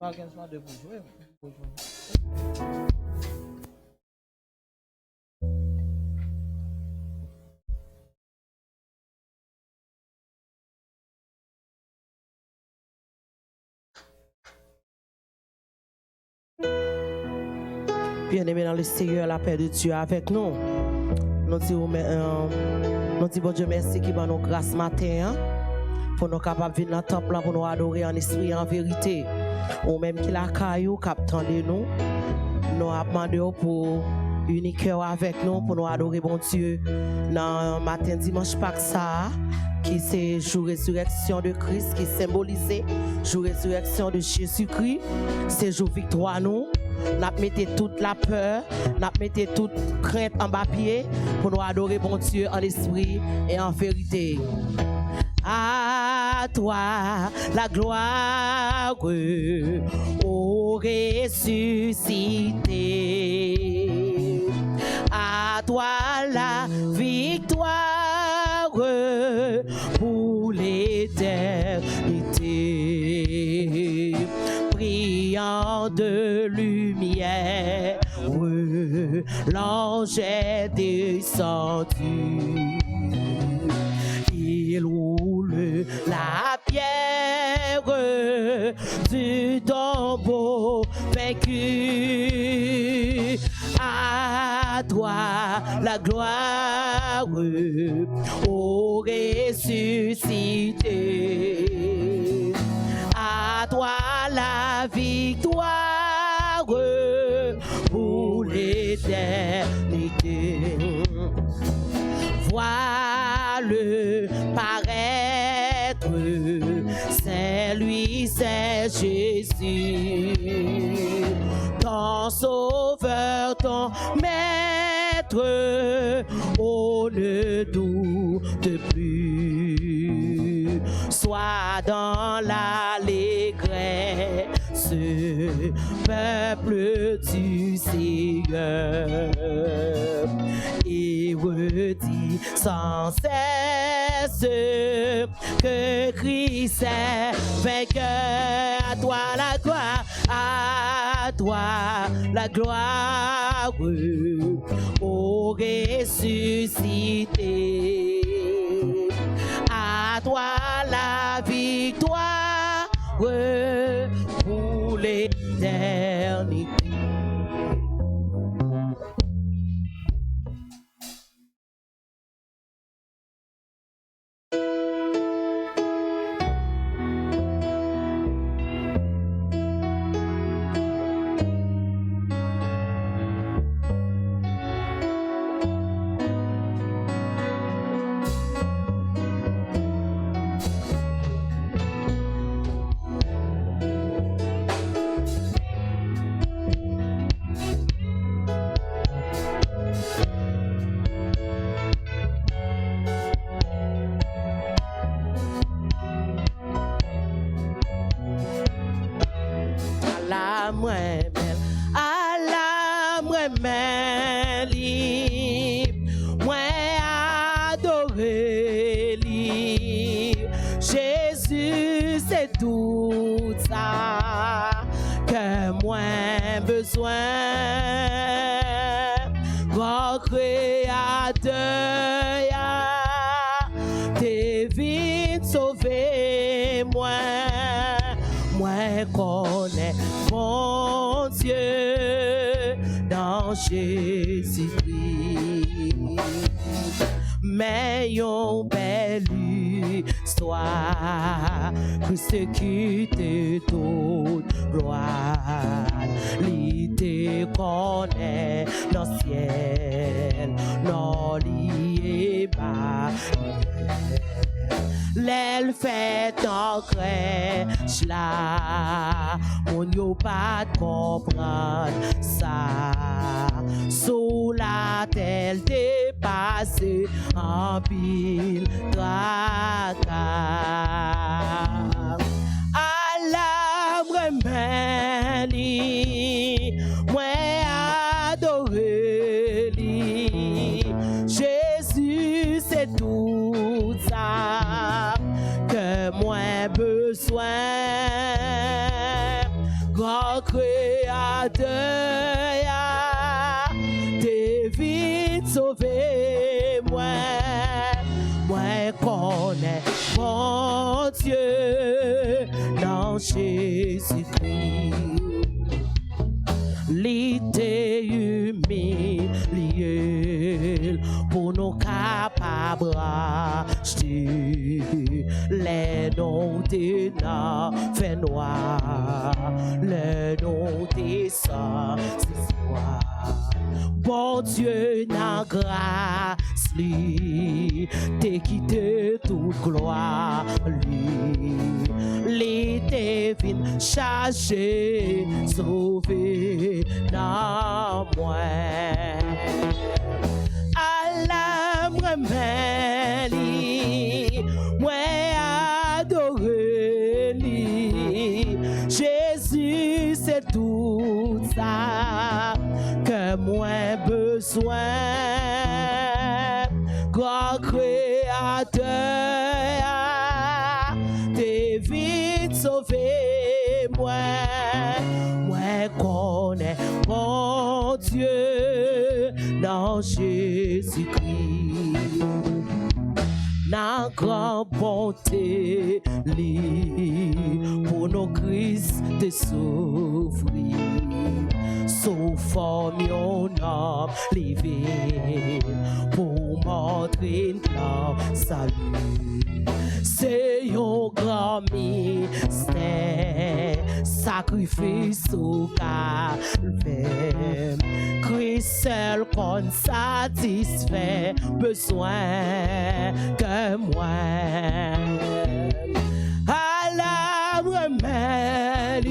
Pas qu'un soit de pour jouer. Bien-aimés dans le Seigneur, la paix de Dieu avec nous. Nous disons bon Dieu merci qui va nous grâce matin pour nous capables de venir dans le temple pour nous adorer en esprit et en vérité. Ou même qui la caillou qui attendait nous, nous avons demandé pour unir cœur avec nous pour nous adorer bon Dieu dans matin dimanche Pâques ça qui c'est jour résurrection de Christ qui symbolisé jour résurrection de Jésus-Christ, c'est jour victoire nous. N'a mettez toute la peur, n'a mettez toute crainte en bas pied pour nous adorer bon Dieu en esprit et en vérité. À toi la gloire, ô ressuscité. À toi la victoire pour l'éternité. Brillant de lumière, l'ange est descendu. Il roule la pierre du tombeau vaincu. À toi la gloire, ô ressuscité. À toi la victoire pour l'éternité. Vois-le paraître, c'est lui, c'est Jésus, ton sauveur, ton maître, on ne doute plus. Sois dans l'allégresse, peuple du Seigneur, et redis sans cesse que Christ est vainqueur. À toi la gloire, à toi la gloire, ô ressuscité. À toi la victoire pour l'éternité. Jésus-Christ, mais yon belle histoire, Christ qui te donne gloire, l'idée qu'on est dans le ciel, non lié bas. L'aile fait en crèche là, on n'y pas de comprendre ça. Sous la telle dépassée en pile tracas. À la remède, moi adoré li. Jésus c'est tout ça que moi besoin. grand créateur, t'es vite sauvé, moi connais mon Dieu dans Jésus-Christ. L'été humilié pour nous capables d'acheter les noms des fait noir, les noms des saints, c'est soir. Bon Dieu, n'a grâce, lui, t'es quitté toute gloire, lui. L'été vient chercher, sauver, dans moi. À l'âme remède, moi adoré, Jésus, c'est tout ça que moi besoin. Grand créateur, t'es vite sauvé, moi connais mon Dieu dans Jésus-Christ. La grande bonté pour nos Christ de souffrir. Sauf mon âme levé pour montrer notre salut. C'est un grand mystère, sacrifice au calvaire. Christ seul qu'on satisfait besoin que moi. À la remède,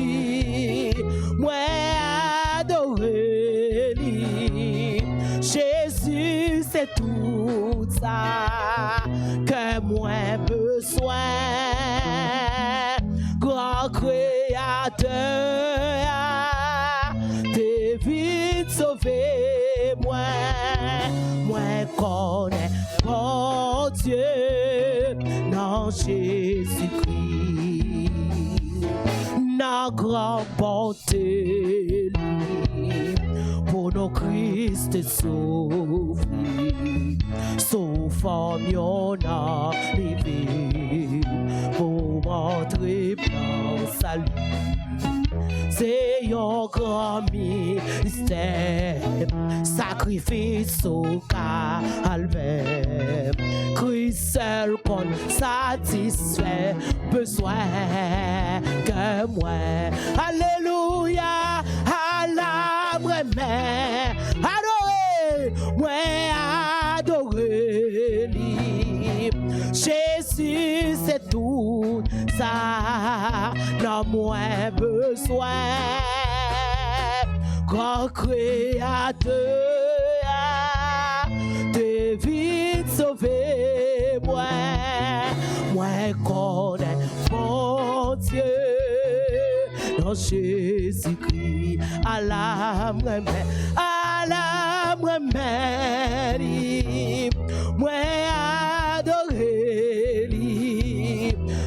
moi adoré, Jésus c'est tout ça que moi besoin. Grand créateur, t'es vite sauvé, moi connais mon Dieu dans Jésus-Christ. La grande bonté pour nos Christ souffrir, sauf en mion arrivé pour montrer plein salut. C'est un grand mystère, sacrifice au calvaire. Christ seul qu'on satisfait besoin que moi. Alléluia, à la vraie adoré, moi adoré. Jésus c'est tout ça, non moins besoin. Grand créateur, t'es vite sauvé, moi connais mon Dieu dans Jésus-Christ. À l'âme remède, moi adoré,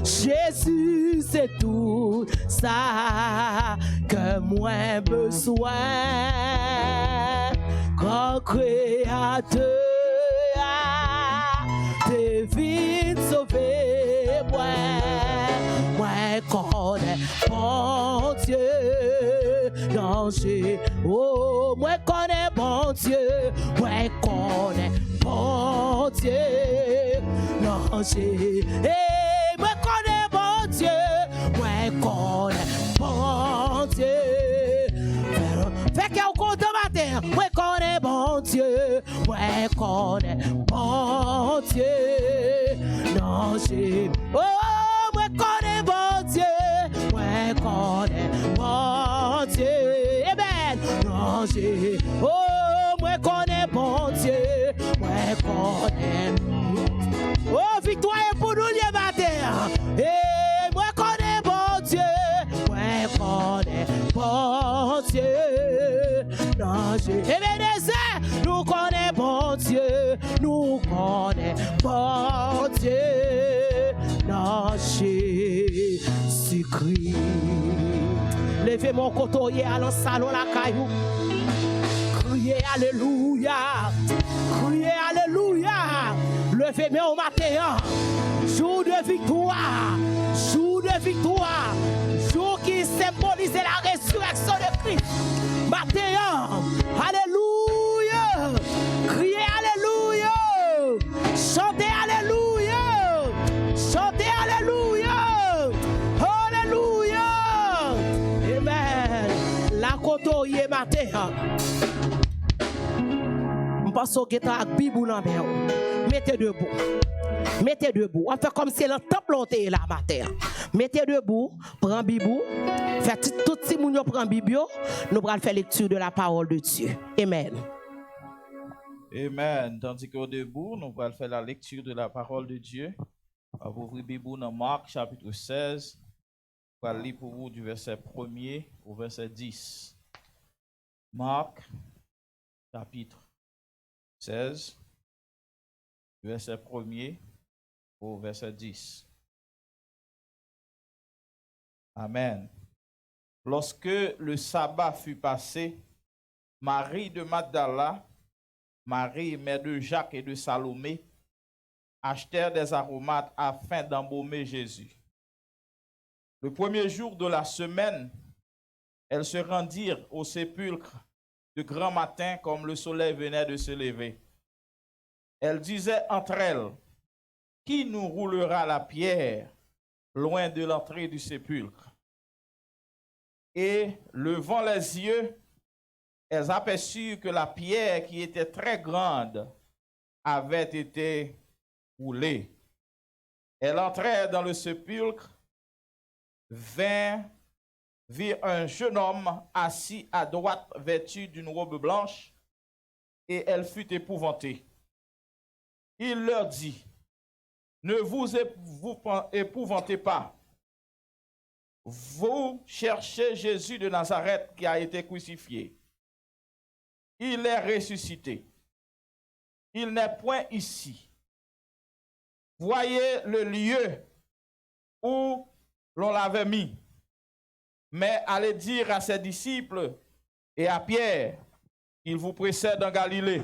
Jésus c'est tout ça que moi besoin. Grand créateur, t'es vite sauvé, moi connais mon Dieu dans Jésus. Oh, moi connais mon Dieu, moi connais mon Dieu dans Jésus. Hey, moi connais mon Dieu, moi connais mon Dieu. Fait qu'on compte matin, moi connais mon Dieu, moi connais mon Dieu non Jésus. Oh, moi connais mon Dieu, moi connais mon Dieu. Amen. Non Jésus. Oh, moi connais mon Dieu, moi connais. Oh, victoire pour nous les matins. Et moi connais mon Dieu, moi connais mon Dieu. Non Jésus. Ebenezer, nous connais mon Dieu, nous connais mon Dieu. Non Jésus-Christ. Levez mon cotoyer à l'ensalon la caillou. Criez alléluia. Criez alléluia. Levez-moi au matin. Jour de victoire. Jour de victoire. Jour qui symbolise la résurrection de Christ. Matin. Alléluia. Criez alléluia. Chantez alléluia. Chantez alléluia. Alléluia. Amen. La cotoyer matin. Parce que tu as Bible dans la mettez debout. Mettez debout. On fait comme si le temple était là matin. Mettez debout, prends Bible. Faites tout si moun yo prend Bible, nous allons faire lecture de la parole de Dieu. Amen. Amen. Tandis qu'au debout, nous allons faire la lecture de la parole de Dieu. On va ouvrir Bible dans Marc chapitre 16. On va lire pour vous du verset 1er au verset 10. Marc chapitre 16, verset 1er au verset 10. Amen. Lorsque le sabbat fut passé, Marie de Magdala, Marie, mère de Jacques et de Salomé, achetèrent des aromates afin d'embaumer Jésus. Le premier jour de la semaine, elles se rendirent au sépulcre de grand matin comme le soleil venait de se lever. Elles disaient entre elles, qui nous roulera la pierre loin de l'entrée du sépulcre? Et levant les yeux, elles aperçurent que la pierre qui était très grande avait été roulée. Elles entrèrent dans le sépulcre, virent un jeune homme assis à droite vêtu d'une robe blanche, et elle fut épouvantée. Il leur dit, ne vous épouvantez pas. Vous cherchez Jésus de Nazareth qui a été crucifié. Il est ressuscité. Il n'est point ici. Voyez le lieu où l'on l'avait mis. Mais allez dire à ses disciples et à Pierre qu'il vous précède en Galilée.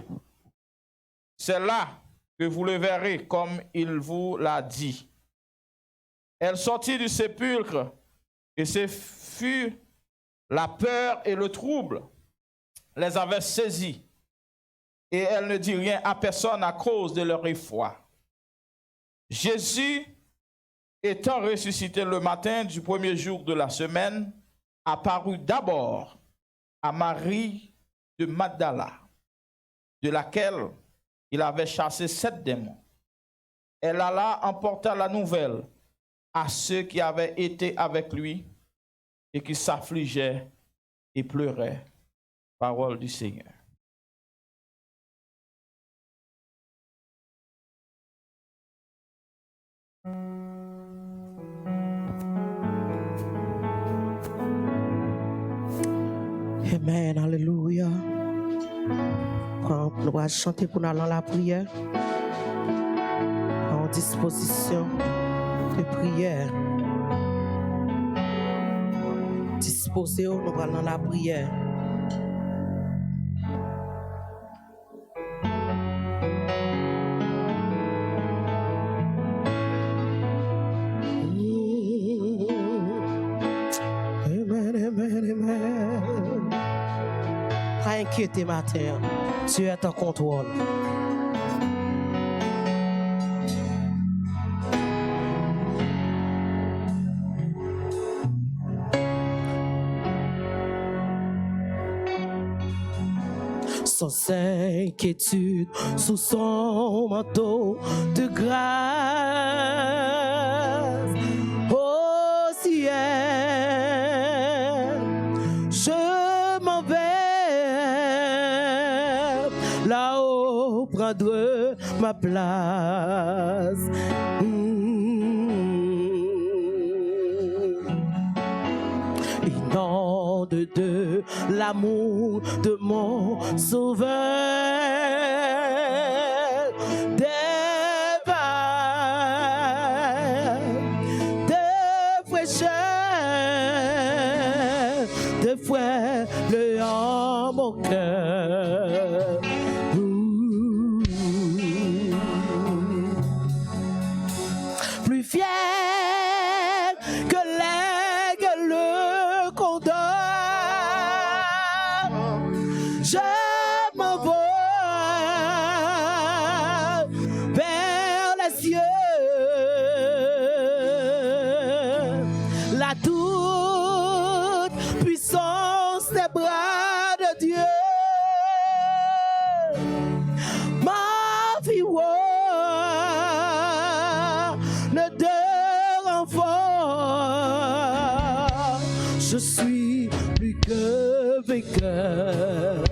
C'est là que vous le verrez comme il vous l'a dit. Elle sortit du sépulcre et ce fut la peur et le trouble les avaient saisis. Et elle ne dit rien à personne à cause de leur effroi. Jésus, étant ressuscité le matin du premier jour de la semaine, apparut d'abord à Marie de Magdala, de laquelle il avait chassé 7 démons. Elle alla emporter la nouvelle à ceux qui avaient été avec lui et qui s'affligeaient et pleuraient. Parole du Seigneur. Amen, alléluia. Nous allons chanter pour nous aller la prière. En disposition de prière. Disposez, nous allons la prière. Inquiété matin, tu es en contrôle. Sans inquiétude, sous son manteau de grâce, au ciel, je m'en vais. Là-haut, prendre ma place. Inonde de l'amour de mon sauveur, des vagues de fraîcheur frères, le en mon cœur. Plus fier que l'aigle le condor, je m'envole vers les cieux. La toute puissance des bras de Dieu m'a vie de renfort. Je suis plus que vainqueur.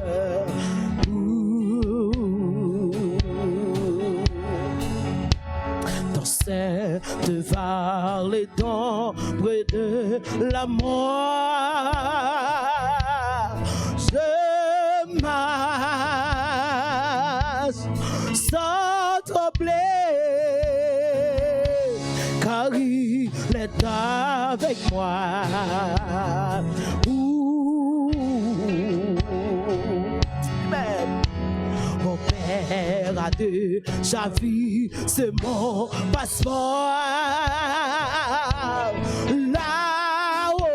Dans cette vallée d'ombre de la mort, je marche sans trembler, car il est avec moi. Mon père a déjà vu, c'est mon passeport. Là-haut,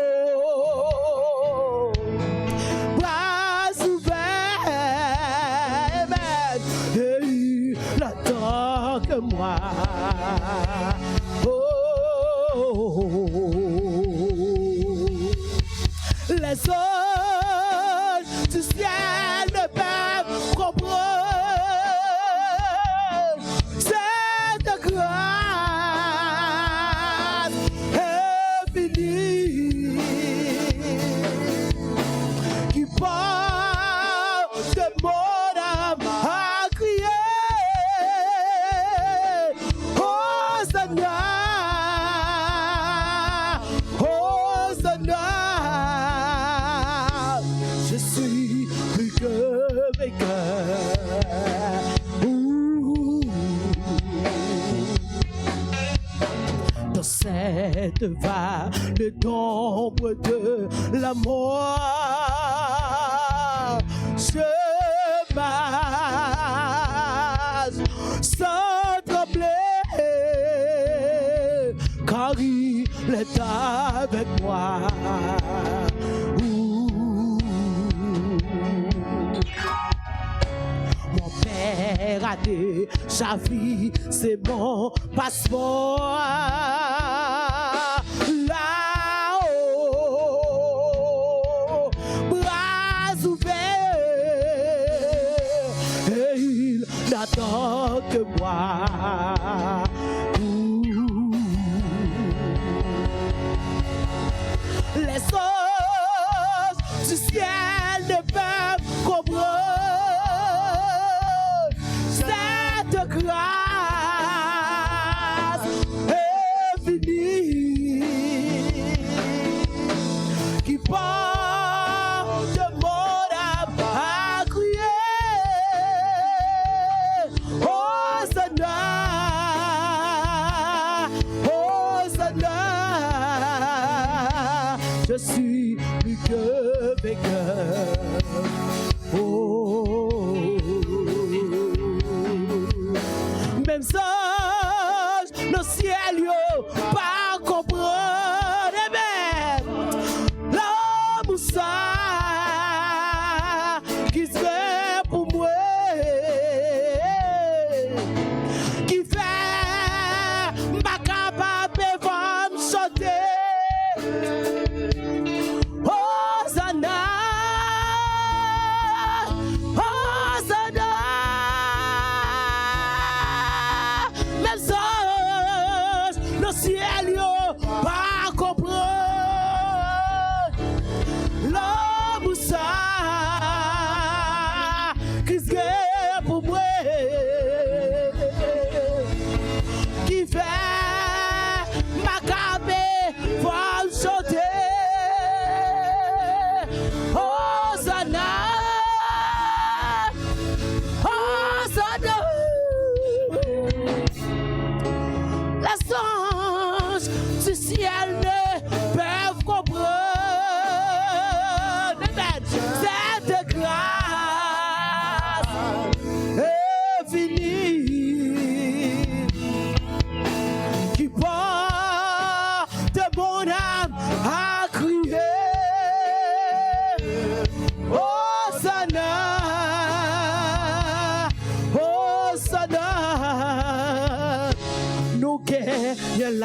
bras ouverts, et il n'attend que moi. Les autres du ciel ne peuvent comprendre cette grâce infinie qui porte mon âme à crier Hosanna, Hosanna. Je suis plus que vainqueur. Dans cette vallée d'ombre de la mort, je marche sans trembler, car il est avec moi. Mon père a déjà vu, c'est mon passeport. Là-haut, bras ouverts, et il n'attend que moi. Les choses du ciel ne peuvent comprendre cette grâce infinie qui porte mon âme à crier Hosanna, Hosanna. Je suis plus que vainqueur. Oh, même ange, nos ciel, yo, pas comprendre, même l'amour ça qui se fait pour moi, qui fait ma capable de me chanter. Hosanna, Hosanna,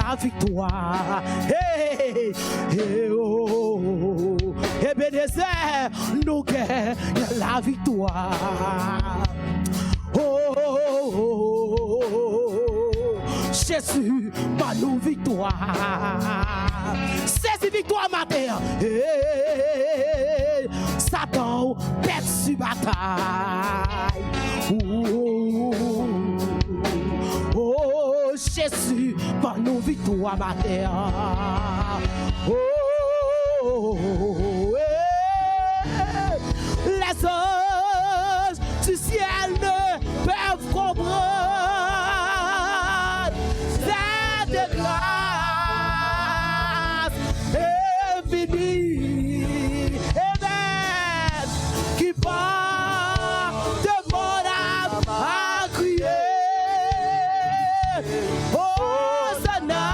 la victoire. Hey, hey, oh, Ebenezer, nous gagnons la victoire. Oh, oh, oh, oh, Jésus, par nous victoire. Saisis victoire matin. Hey, Satan, pète sur bataille. Oh, Jésus, par nous victoire matin. Oh, les anges du ciel ne peuvent comprendre cette grâce infinie. Amen. Qui part de mon âme à crier. Oh, Sana.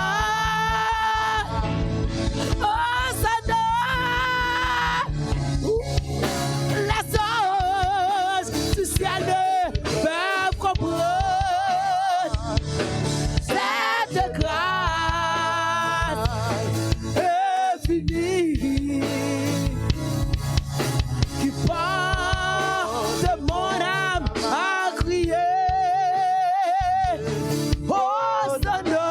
Oh, Sana. Les anges du ciel ne peuvent comprendre cette grâce infinie qui part de mon âme à crier. Hosanna,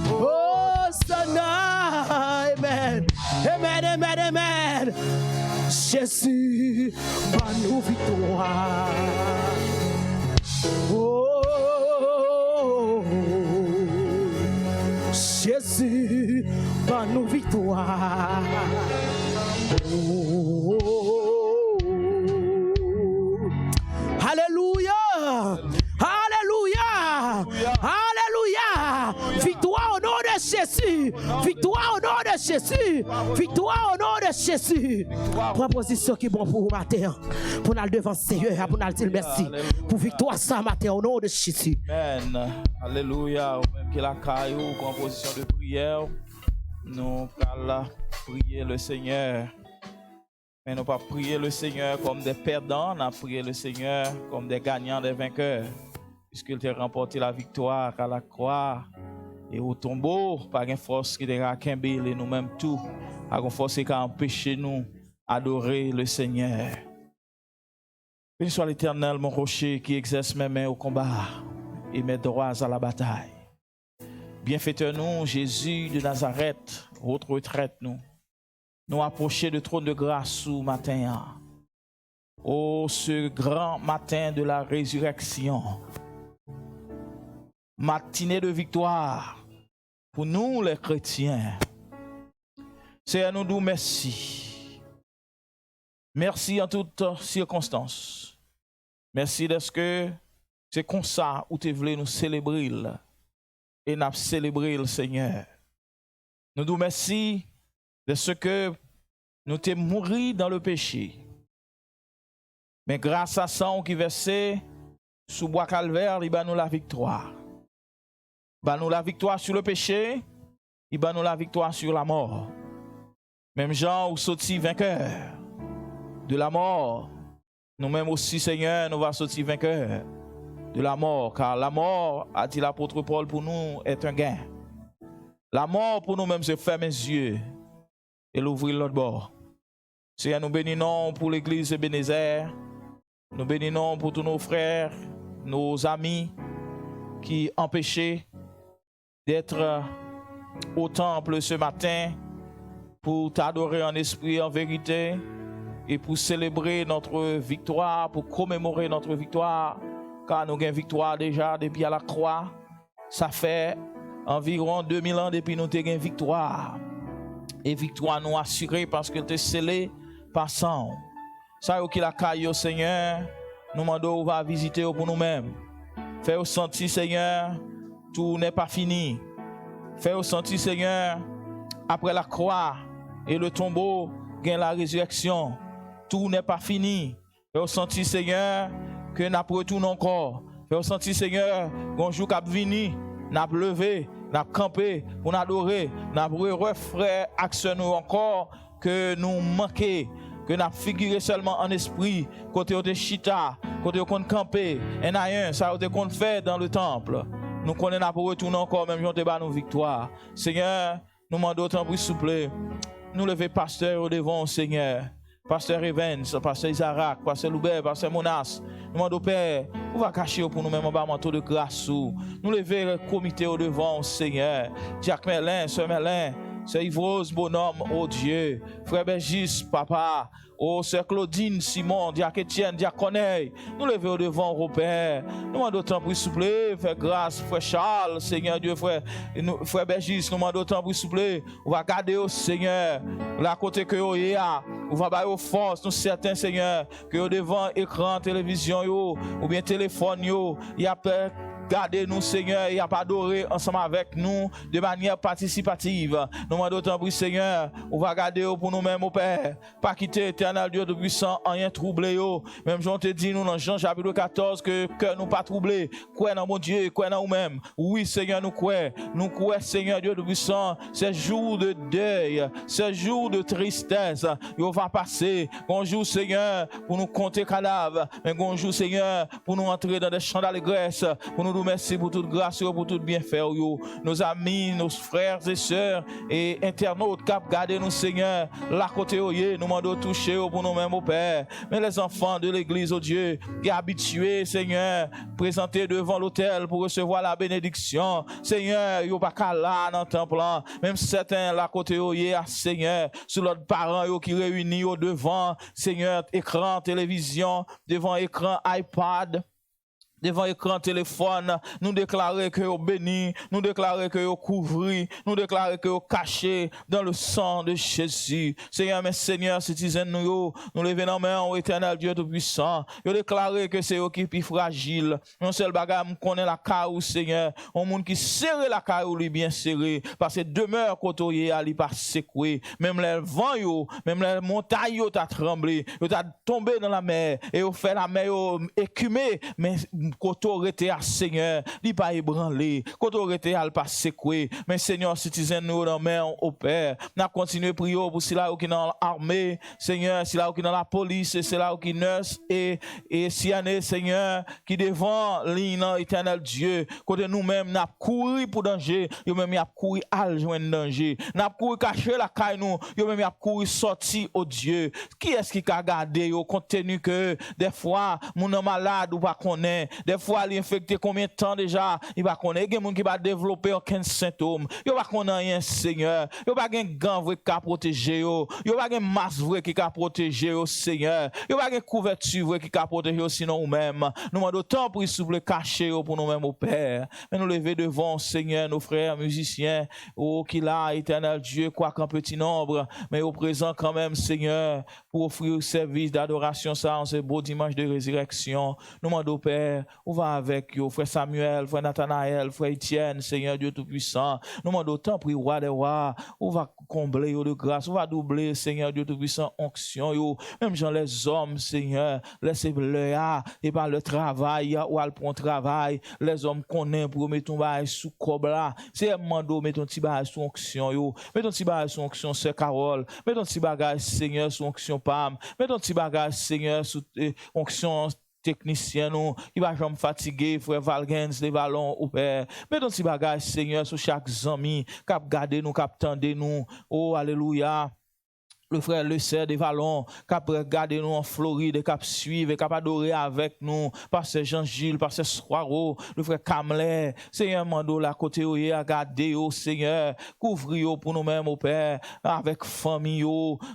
Hosanna, amen, amen, amen, amen. Jésus, par nous victoire. Oh, Jésus, par nous victoire. Oh, Alléluia, Alléluia, Alléluia. Victoire au nom de Jésus, victoire au nom de Jésus, victoire au nom de Jésus. Proposition qui est bon pour vous matin, pour nous devant Seigneur, pour nous dire merci pour victoire ça matin au nom de Jésus. Amen. Alléluia. Ou même que la caillou, composition de prière, nous allons prier le Seigneur. Mais nous pas prier le Seigneur comme des perdants, nous prier le Seigneur comme des gagnants, des vainqueurs. Puisqu'il t'a remporté la victoire à la croix et au tombeau, par une force qui t'a Kimbel et nous-mêmes tout, par une force qui a empêché nous adorer le Seigneur. Béni soit l'Éternel, mon rocher, qui exerce mes mains au combat et mes droits à la bataille. Bienfaiteur-nous, Jésus de Nazareth, votre retraite, nous approcher du trône de grâce ce matin. Oh, ce grand matin de la résurrection. Matinée de victoire pour nous les chrétiens. Seigneur, nous disons merci. Merci en toutes circonstances. Merci parce que c'est comme ça où tu voulais nous célébrer. Et nous célébrer le Seigneur. Nous disons merci de ce que nous t'es mouru dans le péché. Mais grâce à sang qui versait sous bois calvaire, il va nous la victoire. Il va nous la victoire sur le péché, il va nous la victoire sur la mort. Même Jean, où sorti vainqueur de la mort, nous-mêmes aussi, Seigneur, nous va sortir vainqueur de la mort, car la mort, a dit l'apôtre Paul, pour nous est un gain. La mort pour nous-mêmes, c'est fermer les yeux et l'ouvrir l'autre bord. Seigneur, nous bénissons pour l'église de Ebenezer, nous bénissons pour tous nos frères, nos amis qui empêchaient d'être au temple ce matin pour t'adorer en esprit et en vérité et pour célébrer notre victoire, pour commémorer notre victoire, car nous avons une victoire déjà depuis à la croix. Ça fait environ 2000 ans depuis nous avons une victoire. Et victoire nous assurée parce qu'elle était scellée par sang. Ça qui la caille au Seigneur, nous demandons va visiter pour nous-mêmes. Fais-nous sentir, Seigneur, tout n'est pas fini. Fais-nous sentir, Seigneur, après la croix et le tombeau, gagne la résurrection. Tout n'est pas fini. Fais-nous sentir, Seigneur, que nous retournons encore. Fais-nous sentir, Seigneur, qu'on joue cap vini, nous levé, nous campé pour nous adorer, nous refaire action nous encore que nous manquons, que nous figuré seulement en esprit, côté de chita, côté de campé, et rien, ça qu'on fait dans le temple. Nous connaissons pour retourner encore, même si on nos victoire. Seigneur, nous demandons autant pour s'il vous plaît. Nous lever pasteur au devant, Seigneur. Pasteur Evans, pasteur Isaac, pasteur Loubert, pasteur Monas. Nous demandons Père, on va cacher pour nous-mêmes un manteau de grâce. Nous lever le comité au devant, Seigneur. Jacques Merlin, Sœur Merlin, Sœur Yvrose, bonhomme, oh Dieu. Frère Bergis, papa. Oh, Sœur Claudine, Simon, Diac Etienne, Diac Corneille, nous levons au devant, au Père. Nous demandons autant pour souffler, faire grâce, frère Charles, Seigneur Dieu, frère Bergis, nous demandons autant pour souffler. On va garder au Seigneur, la côté que vous y a, on va bailler aux forces, nous certains, Seigneur, que au devant écran, télévision, ou bien téléphone, il y a peur. Gardez-nous, Seigneur, et adoré ensemble avec nous de manière participative. Nous demandons autant pour Seigneur, on va garder pour nous-mêmes, au Père. Pas quitter éternel Dieu de puissant, rien troublé. Même Jean te dit, nous dans Jean chapitre 14, que cœur nous pas troublé. Quoi dans mon Dieu, quoi dans nous-mêmes. Oui, Seigneur, nous quoi. Nous quoi, Seigneur Dieu de puissant, ces jours de deuil, ces jours de tristesse, il va passer. Bonjour, Seigneur, pour nous compter cadavres. Mais bonjour, Seigneur, pour nous entrer dans des champs d'allégresse, pour nous merci pour toute grâce, pour tout bienfait. Nos amis, nos frères et sœurs et internautes qui gardent nous, Seigneur, la côté, nous demandons toucher pour nous-mêmes, au Père. Mais les enfants de l'église, oh Dieu, qui sont habitués, Seigneur, présentés devant l'autel pour recevoir la bénédiction. Seigneur, ils ne sont pas là dans le temple. Même certains, la côté, Seigneur, sur leurs parents qui réunissent au devant, Seigneur, écran, télévision, devant écran, iPad. Devant écran téléphone, nous déclarer que vous bénis, nous déclarer que vous couvrez, nous déclarer que vous cachez dans le sang de Jésus. Seigneur, mes seigneurs, citoyens, nous levons nos mains au éternel Dieu Tout-Puissant. Vous déclarez que c'est vous qui est plus fragile. Un seul bagage, nous connaissons la caille, Seigneur. Un monde qui serre la caille, lui bien serré. Parce que demeure côté, ali pas secoué. Même les vents, même les montagnes, t'as tremblé. T'as tombé dans la mer. Et vous fait la mer écumée. Mais quand on était à Seigneur, il pas ébranlé, quand on était à pas secoué, mais Seigneur, citoyen nous dans main au Père, n'a continué prier pour ceux-là qui dans l'armée, Seigneur, ceux-là qui dans la police, ceux-là qui nurse et si année Seigneur qui devant l'île éternel Dieu, côté nous-mêmes n'a couru pour danger, yo même y a couru à joindre danger, n'a couru cacher la caille nous, yo même y a couru sortir au Dieu. Qui est-ce qui a gardé yo compte tenu que des fois mon malade ou pas connaît. Des fois, il est infecté combien de temps déjà? Il va connaître. Il y a des gens qui vont développer aucun symptôme. Il va connaître rien, Seigneur. Il va pas un gant vrai qui a protégé. Il va pas un masque vrai qui a protégé, Seigneur. Il va pas une couverture vrai qui a protégé, sinon nous-mêmes. Nous demandons autant pour souple cacher pour nous-mêmes, au Père. Mais nous lever devant, Seigneur, nos frères musiciens, qui là, éternel Dieu, quoi qu'un petit nombre, mais au présent quand même, Seigneur, pour offrir le service d'adoration, ça, en ce beau dimanche de résurrection. Nous demandons, Père, on va avec vous, frère Samuel, frère Nathanaël, frère Étienne, Seigneur Dieu Tout-Puissant. Nous demandons autant pour roi des rois. On va combler de grâce. On va doubler, Seigneur Dieu Tout-Puissant, onction. Même gens, les hommes, Seigneur, laissez le et par le travail, ou al pour travail. Les hommes connaissent pour mettre ton bail sous cobla. C'est un mando, mettons petit bail sous onction. Mettons petit bail sous onction, Sœur Carole. Mettons petit bagage, Seigneur, sous onction Pam. Mettons petit bagage, Seigneur, sous onction technicien nous qui va jamais fatiguer frère Valgens les ballons au Père mais dans ces bagages Seigneur sur chaque ami cap garder nous cap tendre nous oh alléluia. Le frère Le Serre des Vallons, qui a regardé nous en Floride, qui a suivi, qui a adoré avec nous, pasteur Jean-Gilles, pasteur Soiro, le frère Kamler, Seigneur Mando, la côté où il a gardé, Seigneur, couvrir pour nous-mêmes, au Père, avec famille,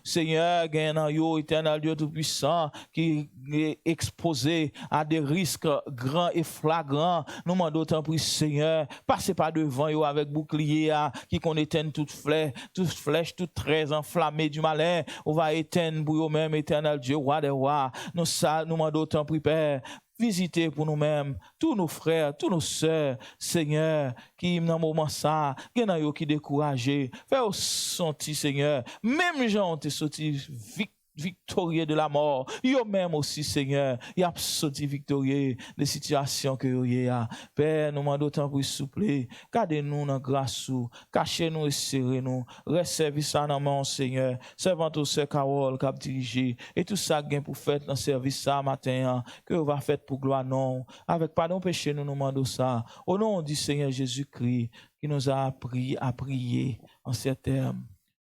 Seigneur, gagnant, éternel Dieu Tout-Puissant, qui est exposé à des risques grands et flagrants. Nous demandons tant pour Seigneur, passez pas devant, avec bouclier, qui qu'on éteigne toute flèche, toute très enflammée du malin. On va éteindre pour nous-mêmes, éternel Dieu, roi des rois. Nous demandons autant, Père, visiter pour nous-mêmes, tous nos frères, tous nos sœurs, Seigneur, qui, dans un moment ça, qui découragés, faire sentir, Seigneur, même gens ont été sortis victimes victorieux de la mort. Yo même aussi, Seigneur, y a sorti victorieux des situations que yo y a. Père, nous demandons autant pour souple. Gardez-nous dans grâce, cachez-nous et serrez-nous. Reste ça dans mon Seigneur. Servant au Sœur Carole qui a dirigé. Et tout ça gain pour faire dans service ça matin, que vous va faire pour gloire non. Avec pardon péché, nous demandons ça. Au nom du Seigneur Jésus-Christ, qui nous a appris à prier en ces termes.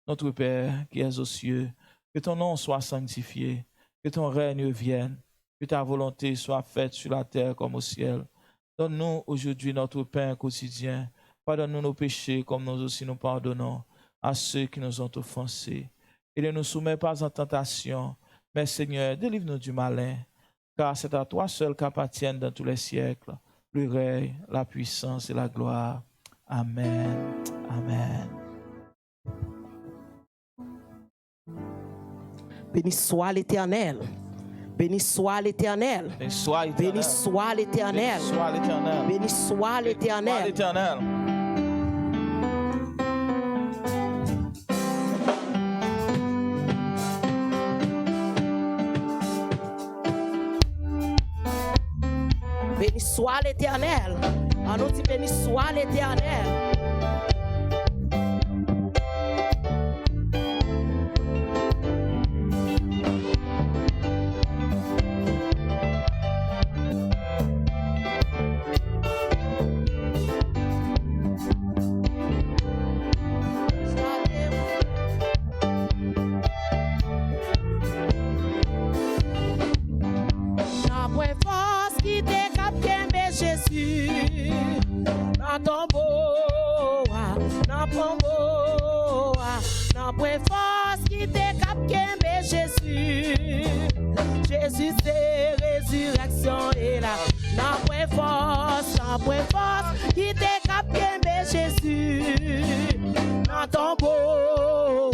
Notre Père qui es aux cieux, que ton nom soit sanctifié, que ton règne vienne, que ta volonté soit faite sur la terre comme au ciel. Donne-nous aujourd'hui notre pain quotidien. Pardonne-nous nos péchés comme nous aussi nous pardonnons à ceux qui nous ont offensés. Et ne nous soumets pas en tentation, mais Seigneur, délivre-nous du malin, car c'est à toi seul qu'appartiennent dans tous les siècles le règne, la puissance et la gloire. Amen. Amen. Béni soit l'Éternel. Béni soit l'Éternel. Béni soit l'Éternel. Béni soit l'Éternel. Béni soit l'Éternel. Béni soit l'Éternel. On nous dit béni soit l'Éternel. Jésus c'est résurrection et la n'a point force qui te capte Jésus dans ton beau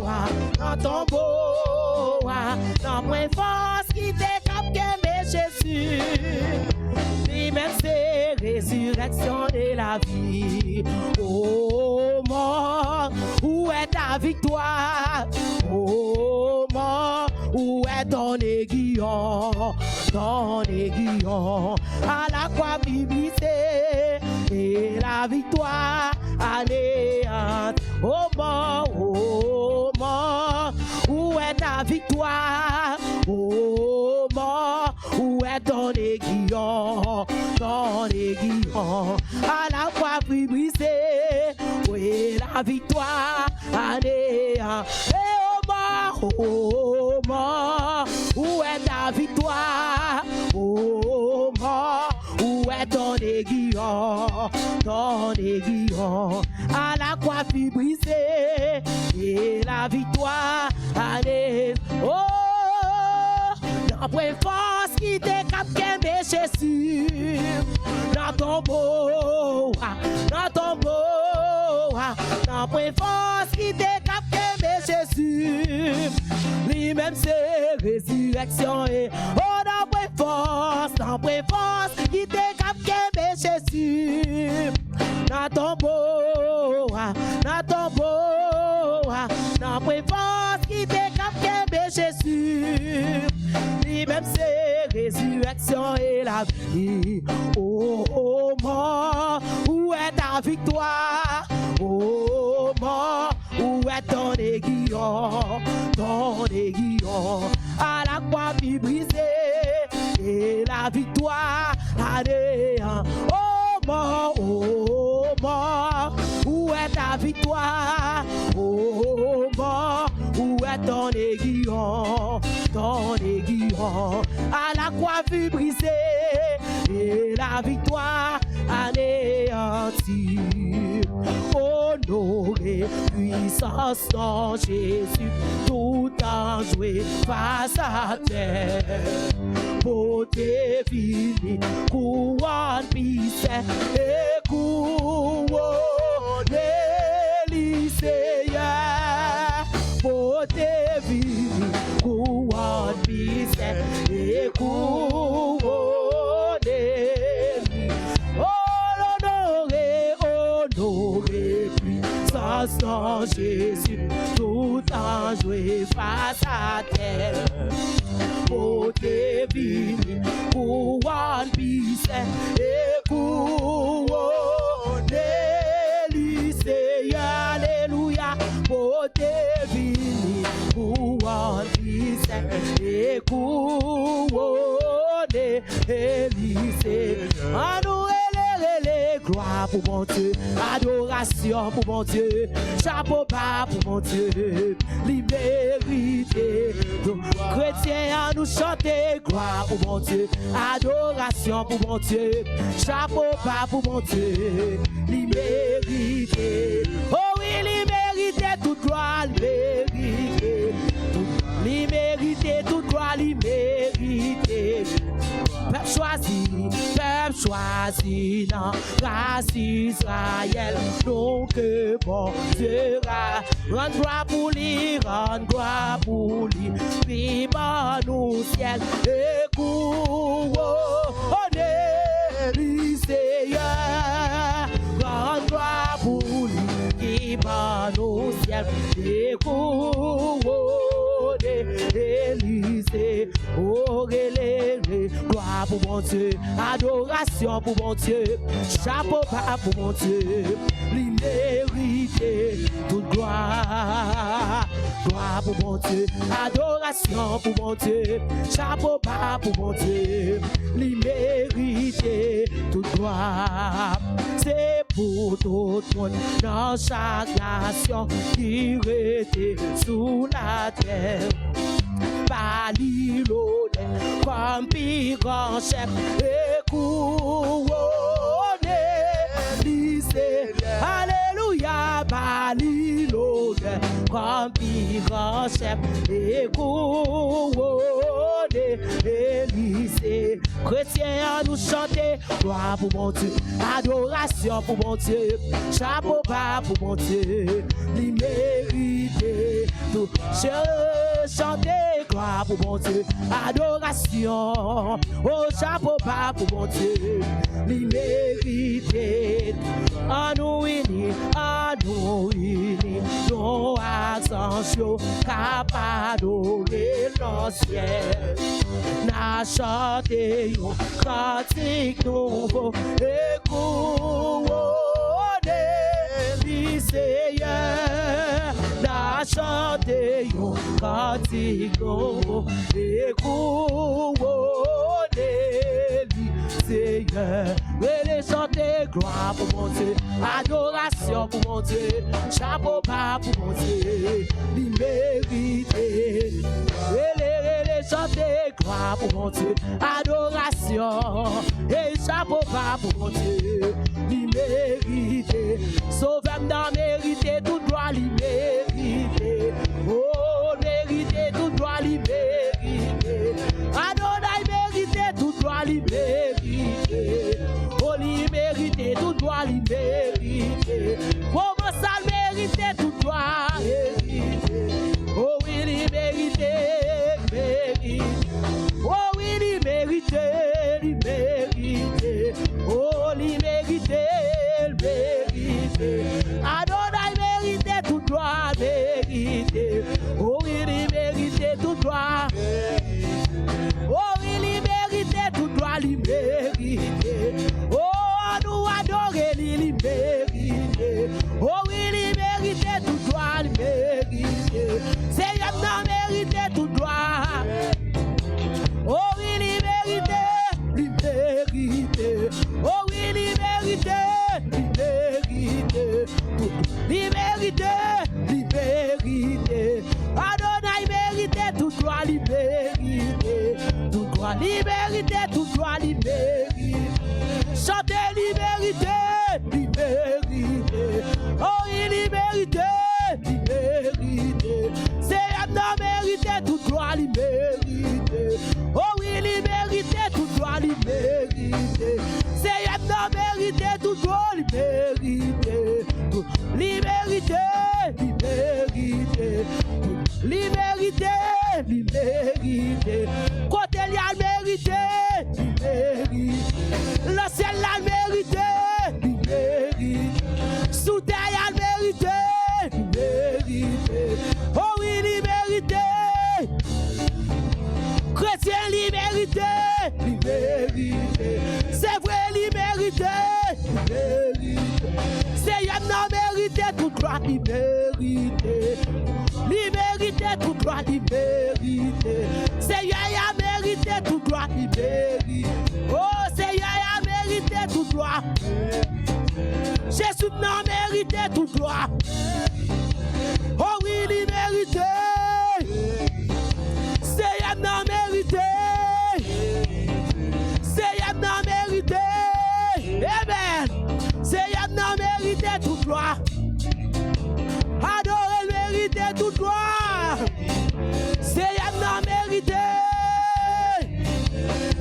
n'a point force qui te capte Jésus lui-même c'est résurrection et la vie. Oh mort, où est ta victoire? Oh mort, où est ton aiguillon? Ton aiguillon à la croix biblicée et la victoire anéante. Oh mort, où est ta victoire? Oh mort, où est ton aiguillon? Ton aiguillon à la croix biblicée et la victoire anéante. Oh mort, où est ta victoire? Oh mort, où est ton aiguillon? Ton aiguillon à la croix brisée et la victoire allez. Oh, dans point force qui te capte Jésus, dans ton beau, dans point force qui te capte Jésus, lui-même c'est résurrection et oh dans point force qui te capte Jésus, dans ton beau, dans point force qui te capte Jésus, lui-même c'est résurrection et la vie. Oh mort, où est ta victoire? Oh mort, où est ton aiguillon? Ton aiguillon à la croix brisée et la victoire anéant. Oh mort, où est ta victoire? Oh mort, où est ton aiguillon? Ton aiguillon à la croix brisée et la victoire anéantie. Honoré, puissance en Jésus, tout en joué face à terre. Beauté finie, couronne puissante et couronne lycéen. Beauté finie, couronne puissante et couronne. Puissance en Jésus, tout en joué face à terre. et couronné Élysée. À nous les gloire pour mon Dieu, adoration pour mon Dieu, chapeau bas pour mon Dieu, liberté. Chrétiens à nous chanter, gloire pour mon Dieu, adoration pour mon Dieu, chapeau bas pour mon Dieu, liberté. Oh oui, liberté, toute gloire, liberté, liberté, toute gloire, liberté. Peuple choisi dans race Israël, donc bon Dieu rend gloire pour lui, rend gloire pour lui, puis bon nous ciel et couronné Seigneur, rend gloire pour lui, puis bon nous ciel et couronné Élysée, oh gloire pour mon Dieu, adoration pour mon Dieu, chapeau bas pour mon Dieu, l'immérité, toute gloire, gloire pour mon Dieu, adoration pour mon Dieu, chapeau bas pour mon Dieu, l'immérité, toute gloire, c'est pour tout le monde dans chaque nation qui était sous la terre. Balilonné comme plus grand chef et couronné lycée. Alléluia, Balilonné comme plus grand chef et couronné lycée. Chrétiens à nous chanter, gloire pour mon Dieu, adoration pour mon Dieu, chapeau bas pour mon Dieu, l'immérité, tout chanter, gloire pour mon Dieu, adoration, oh chapeau bas pour mon Dieu, l'immérité, à nous unis, nos ascensions, capables d'adorer l'ancien, n'a chanté un cantique nouveau, et couronné Seigneur, n'a chanté un cantique nouveau, et couronné Seigneur, venez chanter gloire pour mon Dieu, adoration pour mon Dieu, chapeau bas pour mon Dieu, l'immérité. Venez chanter gloire pour mon Dieu, adoration et chapeau bas pour mon Dieu, l'immérité. Sauve-moi dans mérité, tout droit l'immérité. Oh, mérité, tout droit l'immérité. Adonai mérité, tout droit l'immérité. Oh, l'immérité, tout droit l'immérité. Comment ça mérité, tout droit mérité. Oh, oui, l'immérité, mérité. Oh, oui, l'immérité, l'immérité. Oh, l'immérité, mérité. Adonai mérité, tout droit mérité. Oh, oui, l'immérité, tout droit. Oh, oui, l'immérité, tout droit l'immérité. Oh, nous adorer l'immérité. Oh, oui, l'immérité, tout droit l'immérité. C'est y'a n'a mérité, tout droit. Oh, oui, l'immérité, l'immérité. Oh, oui, l'immérité, l'immérité. L'immérité, l'immérité. Adonai mérité, tout droit l'immérité. Tout droit l'immérité, tout droit l'immérité. Chantez l'immérité, l'immérité. Oh, l'immérité, l'immérité. C'est y'a mérité, tout droit l'immérité. Oh, oui, l'immérité, tout droit l'immérité. C'est y'a mérité, tout droit l'immérité. L'immérité, l'immérité. L'immérité, l'immérité. Côté il y a mérité, l'immérité. Le ciel l'a mérité, l'immérité. Sous terre il y a mérité, l'immérité. Oh oui, l'immérité. Chrétien, l'immérité, l'immérité. C'est vrai, l'immérité, l'immérité. C'est y'a n'a mérité, tout droit l'immérité. L'immérité, tout droit l'immérité. gloire, il mérite. Oh Seigneur, il a mérité toute gloire. Jésus n'a mérité toute gloire. Oh oui, il mérite. Seigneur n'a mérité. Seigneur n'a mérité. Amen. Seigneur n'a mérité toute gloire. Adorez mérité toute gloire. Seigneur n'a mérité.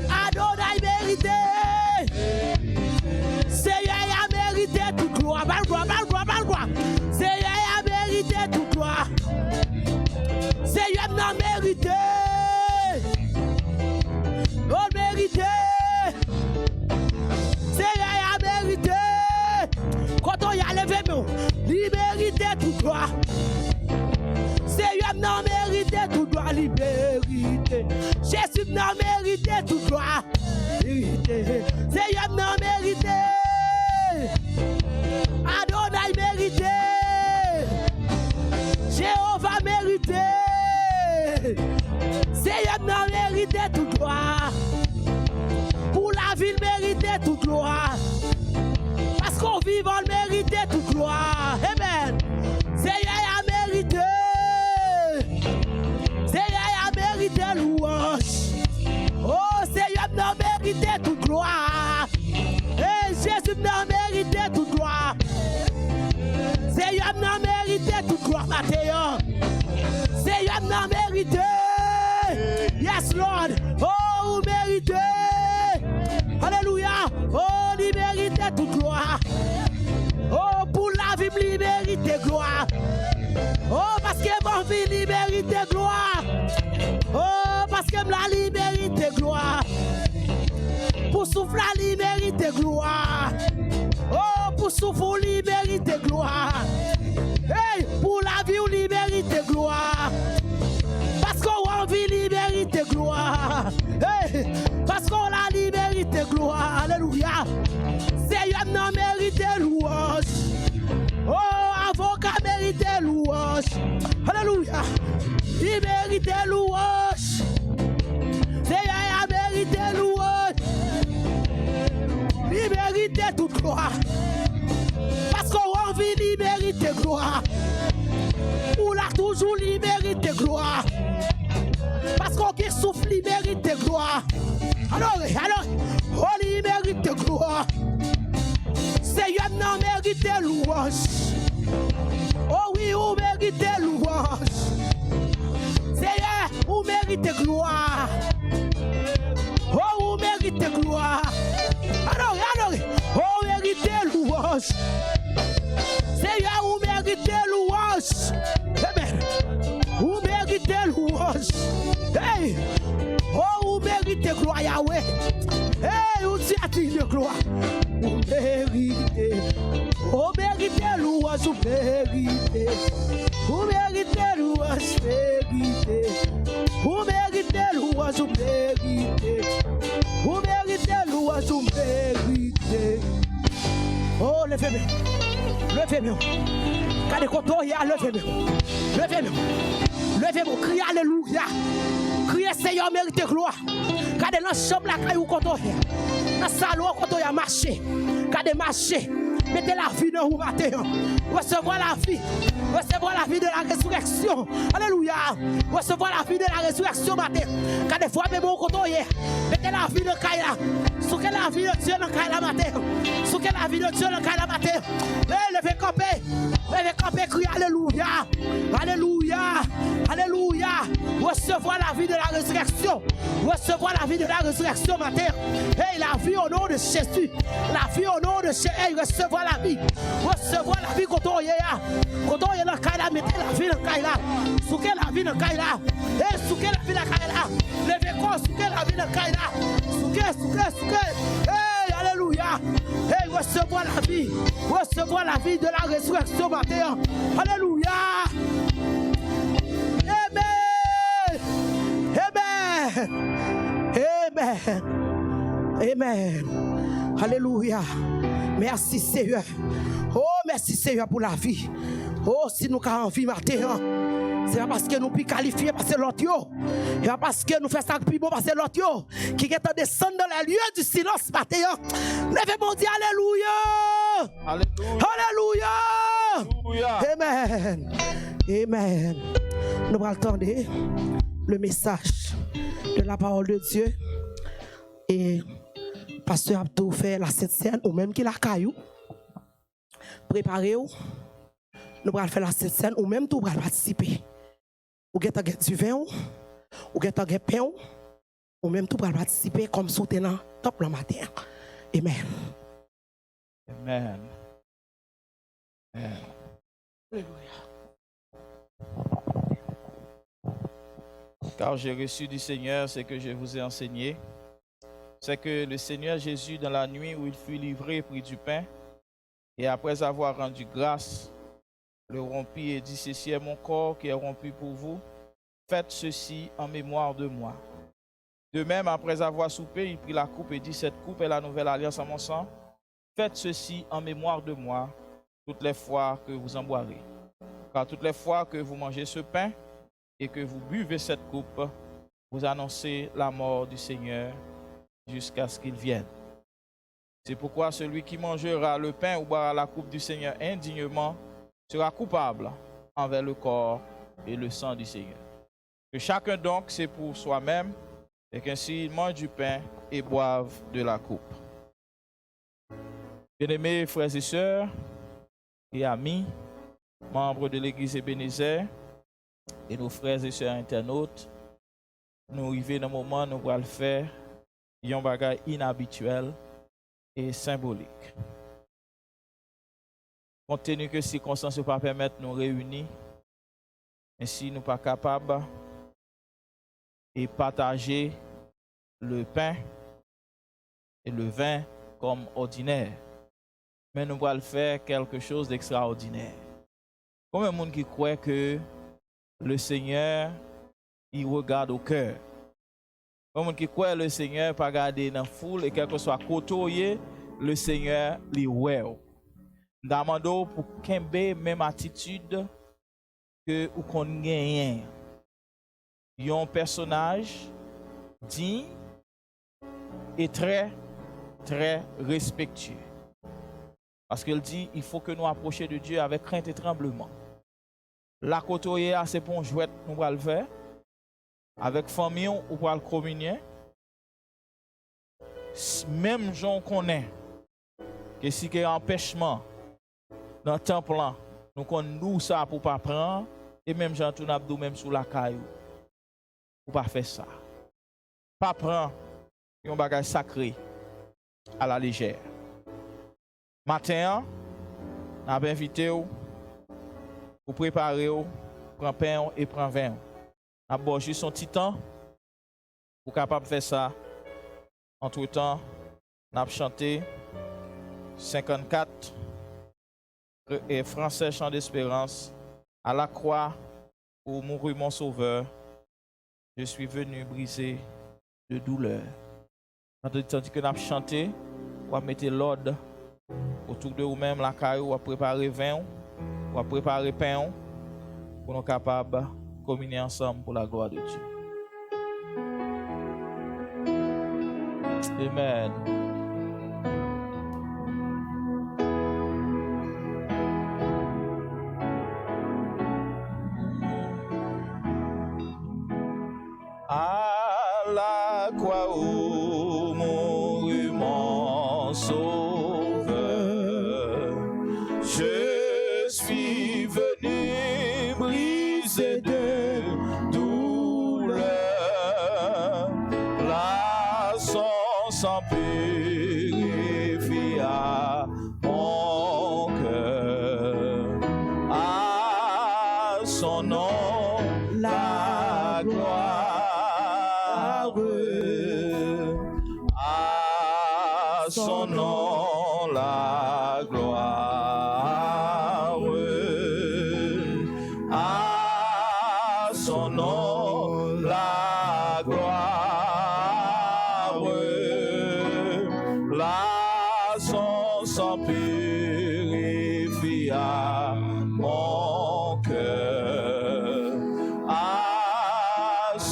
Adonai mérité. Seigneur a mérité toute gloire. Bal gloire. Seigneur a mérité toute gloire. Seigneur n'a mérité. Oh mérité. Seigneur a mérité. Quand on y a levé, il mérité toute gloire. Seigneur n'a mérité toute gloire, il mérité. Jésus n'a mérité toute gloire. Seigneur n'a mérité. Adonai mérité. Jéhovah mérité. Seigneur n'a mérité toute gloire. Pour la ville mérité toute gloire. Parce qu'on vit en mérité toute gloire. Amen. Seigneur a mérité. Seigneur a mérité louange. Oh Seigneur n'a mérité toute gloire. Et Jésus n'a mérité toute gloire. Seigneur n'a mérité toute gloire, Matthieu. Seigneur n'a mérité. Yes, Lord. Oh, vous méritez. Alléluia. Oh, il mérite toute gloire. Oh, pour la vie, il mérite gloire. Oh, parce que mon vie, il mérite gloire. Oh, parce que la vie mérite gloire. Pour souffler, il mérite gloire. Oh, pour souffler, il mérite gloire. Hey, pour la vie, il mérite gloire. Parce qu'on a envie, il mérite gloire. Hey, parce qu'on a il mérite gloire. Alléluia. Seigneur n'a mérité louange. Oh, avocat mérite louange. Alléluia. Il mérite louange. Seigneur a mérité louange. Il mérite toute gloire. Parce qu'on a envie, il mérite gloire. Pour la toujours, il mérite gloire. Parce qu'on qui souffle, il mérite gloire. Alors, oh, il mérite gloire. Seigneur n'a mérité louange. Oh oui, vous méritez louange. Seigneur, vous méritez gloire. Oh, vous méritez gloire. Alors, oh, méritez louange. Seigneur, vous méritez louange. Amen. Vous méritez louange. Hey, oh, vous méritez gloire, Yahweh. Hey, vous dites de gloire. Vous méritez. Vous méritez louange, vous méritez. Vous méritez louange, méritez. Vous méritez louange, vous méritez. Vous méritez louange, vous méritez. Oh, levez-moi. Levez-moi. Quand les cotons y a, levez-moi. Levez-moi. Levez-moi. Criez alléluia. Criez Seigneur, mérite gloire. Quand dans la chambre, la caille ou cotton y a. Dans le salon, cotton y a marché. Quand marché. Mettez la vie dans vous matin. Recevoir la vie. Recevoir la vie de la résurrection. Alléluia. Recevoir la vie de la résurrection matin. Quand des fois, même au coton hier. Mettez la vie de Kaila. Souquez la vie de Dieu dans Kaila matin. Souquez la vie de Dieu dans Kaila matin. Levez campé. Levez campé. Criez alléluia. Alléluia. Alléluia. Recevoir la vie de la résurrection. Recevoir la vie de la résurrection matin. Hey, la vie au nom de Jésus. La vie au nom de Jésus. Hey, recevoir la vie. Recevoir la vie quand on y est. Quand on est dans Kaila, mettez la vie dans Kaila. Souquez la vie dans Kaila. Hey, souquez la vie dans Kaila. Levez quoi, souquez la vie dans Kaila. Souquez. Hey, alléluia. Hey, recevoir la vie. Recevoir la vie de la résurrection matin. Alléluia. Amen. Alléluia. Merci Seigneur. Oh, merci Seigneur pour la vie. Oh, si nous avons envie matin, c'est parce que nous sommes qualifiés parce que l'autre. C'est parce que nous faisons ça plus bon parce que l'autre qui est en descendre dans les lieux du silence matin. Levez mon Dieu, alléluia. Alléluia. Alléluia. Alléluia. Amen. Amen. Nous allons entendre le message de la parole de Dieu. Et pasteur Abdou fait la Sainte Seine ou même qui la caillou. Préparez-vous. Nous allons faire la Sainte Seine ou même tout pour participer. Ou get du vin ou get pain ou même tout pour participer comme soutenant top le matin. Amen. Amen. Amen. Alléluia. Car j'ai reçu du Seigneur ce que je vous ai enseigné. C'est que le Seigneur Jésus, dans la nuit où il fut livré, prit du pain, et après avoir rendu grâce, le rompit et dit, ceci est mon corps qui est rompu pour vous. Faites ceci en mémoire de moi. De même, après avoir soupé, il prit la coupe et dit, cette coupe est la nouvelle alliance en mon sang. Faites ceci en mémoire de moi, toutes les fois que vous en boirez. Car toutes les fois que vous mangez ce pain et que vous buvez cette coupe, vous annoncez la mort du Seigneur jusqu'à ce qu'il vienne. C'est pourquoi celui qui mangera le pain ou boira la coupe du Seigneur indignement sera coupable envers le corps et le sang du Seigneur. Que chacun donc, c'est pour soi-même, et qu'ainsi il mange du pain et boive de la coupe. Bien-aimés frères et sœurs et amis, membres de l'Église Ebenezer et nos frères et sœurs internautes, nous arrivons dans un moment où nous allons faire un bagage inhabituel et symbolique. Compte tenu que les circonstances ne pas permettre de nous réunir, ainsi nous ne sommes pas capables de partager le pain et le vin comme ordinaire. Mais nous allons faire quelque chose d'extraordinaire. Combien de monde qui croit que le Seigneur, il regarde au cœur? Combien de monde qui croit que le Seigneur pas regarder dans la foule et quel que soit côté, le Seigneur lui voit. Nous demandons pour qu'il ait même attitude que ou qu'on gagne. Il y a un personnage digne et très, très respectueux. Parce qu'il dit, il faut que nous approchions de Dieu avec crainte et tremblement. La côtoyer à ces ponts jouettes, nous allons le faire. Avec famille, ou pour le communier. Même gens qu'on est, que si il y a un empêchement dans le temple, nous connaissons ça pour ne pas prendre. Et même gens tout n'abdou même sous la caillou. Pour ne pas faire ça. Pas prendre un bagage sacré à la légère. Matin, nous avons invité pour préparer, prendre pain et prendre vin. Nous avons juste son petit temps pour capable de faire ça. Entre-temps, nous avons chanté 54 et français chant d'espérance. À la croix où mourut mon sauveur, je suis venu briser de douleur. Tandis que nous avons chanté, on va mettre l'ordre autour de vous-même, la caillou, on va préparer vin, on va préparer pain pour nous capables de communier ensemble pour la gloire de Dieu. Amen. À la croix où mourut mon sauveur, je suis venu briser de douleur. Là, son sang purifia mon cœur. À son nom, la gloire. À son nom, la gloire. À son nom, la gloire. Là, son sang purifia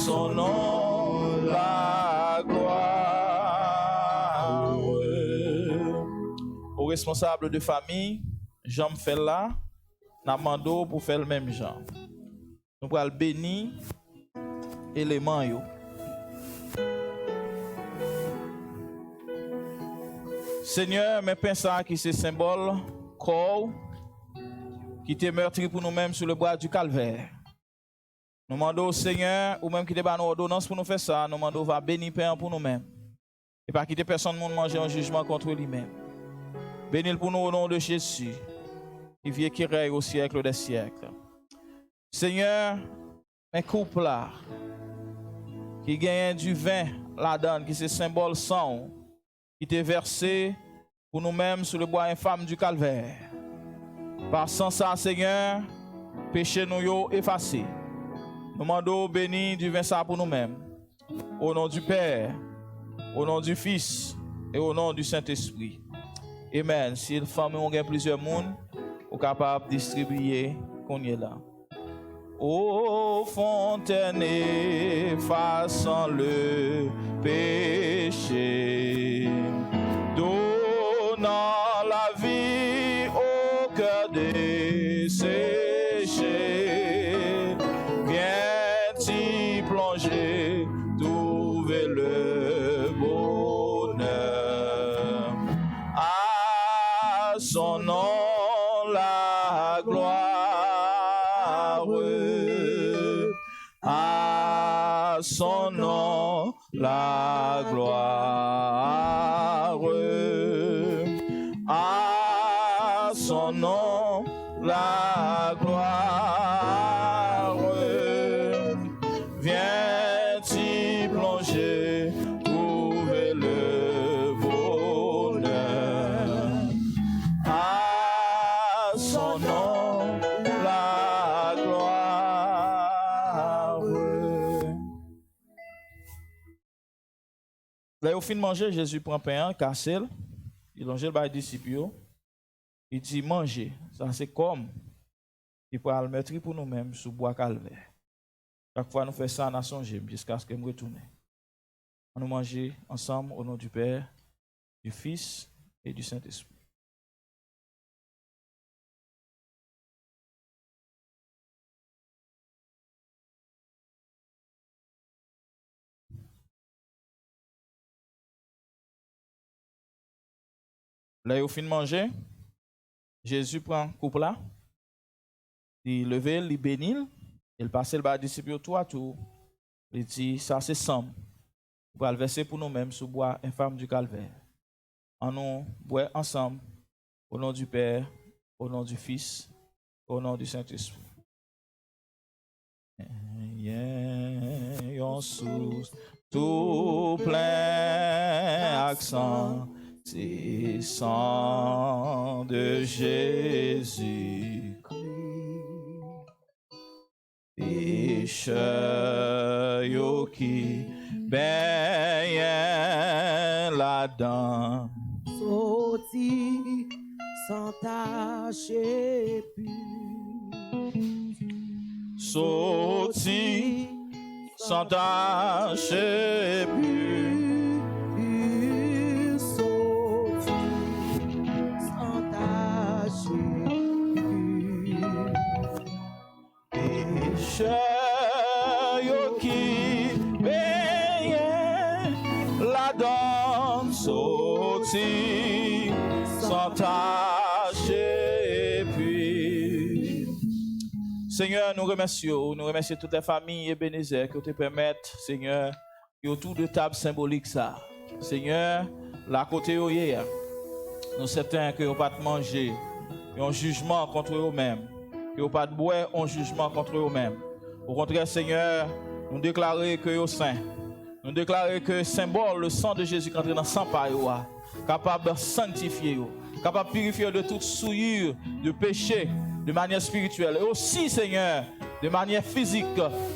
son nom la gloire. Aux responsables de famille, Jean fait là, Namando pour faire le même genre. Nous allons bénir éléments yo. Seigneur, mais pensons qui c'est symbole corps qui t'est meurtri pour nous-mêmes sur le bois du calvaire. Nous demandons au Seigneur, ou même qui te bat nos ordonnances pour nous faire ça, nous demandons va bénir Père pour nous-mêmes. Et pas quitter personne monde manger un jugement contre lui-même. Bénis pour nous au nom de Jésus, qui vient qui règne au siècle des siècles. Seigneur, un couple là, qui gagne du vin là-dedans, qui c'est symbole sang, qui t'est versé pour nous-mêmes sur le bois infâme du calvaire. Par sans ça, Seigneur, péché nous yo effacé. Nous demandons béni du vin ça pour nous-mêmes. Au nom du Père, au nom du Fils et au nom du Saint-Esprit. Amen. Si les femmes ont plusieurs mondes, on est capable de distribuer qu'on est là. Ô fontaine, effaçant le péché, donnant la vie au cœur desséché, viens t'y plonger, trouver le bonheur. À son nom la gloire. À son nom la gloire. À son nom la gloire. Viens t'y plonger, trouver le bonheur. À son nom la gloire. Là, au fin de manger, Jésus prend pain, casse, il longe le disciple, il dit manger. Ça c'est comme il peut le mettre pour nous-mêmes sous bois calvaire. Chaque fois nous faisons ça, nous songeons jusqu'à ce que nous retournions. On nous manger ensemble au nom du Père, du Fils et du Saint-Esprit. Là, au fin de manger, Jésus prend un couple là, il lève, il bénit, il passe le bas disciple tout à tout. Il dit, ça c'est sang. On va le verser pour nous-mêmes sous bois infâme du calvaire. En nous boire ensemble, au nom du Père, au nom du Fils, au nom du Saint-Esprit. On sous tout plein accent. C'est sang de Jésus-Christ, pécheur yo qui baigne là-dedans, Sorti sans tache et pur, sorti sans tache et pur. Yo qui baigne la danse sorti sans tâche et puis. Seigneur, nous remercions toutes les familles et bénézères qui te permettent, Seigneur, et autour de table symbolique ça. Seigneur, la côté hier, nous certains que n'ont pas de manger, et un jugement contre eux-mêmes. Que pas de boire un jugement contre eux-mêmes. Au contraire, Seigneur, nous déclarons que vous saint. Nous déclarons que symbole, le sang de Jésus qui entre dans le sang par vous, capable de sanctifier, capable de purifier de toute souillure, de péché, de manière spirituelle. Et aussi, Seigneur, de manière physique,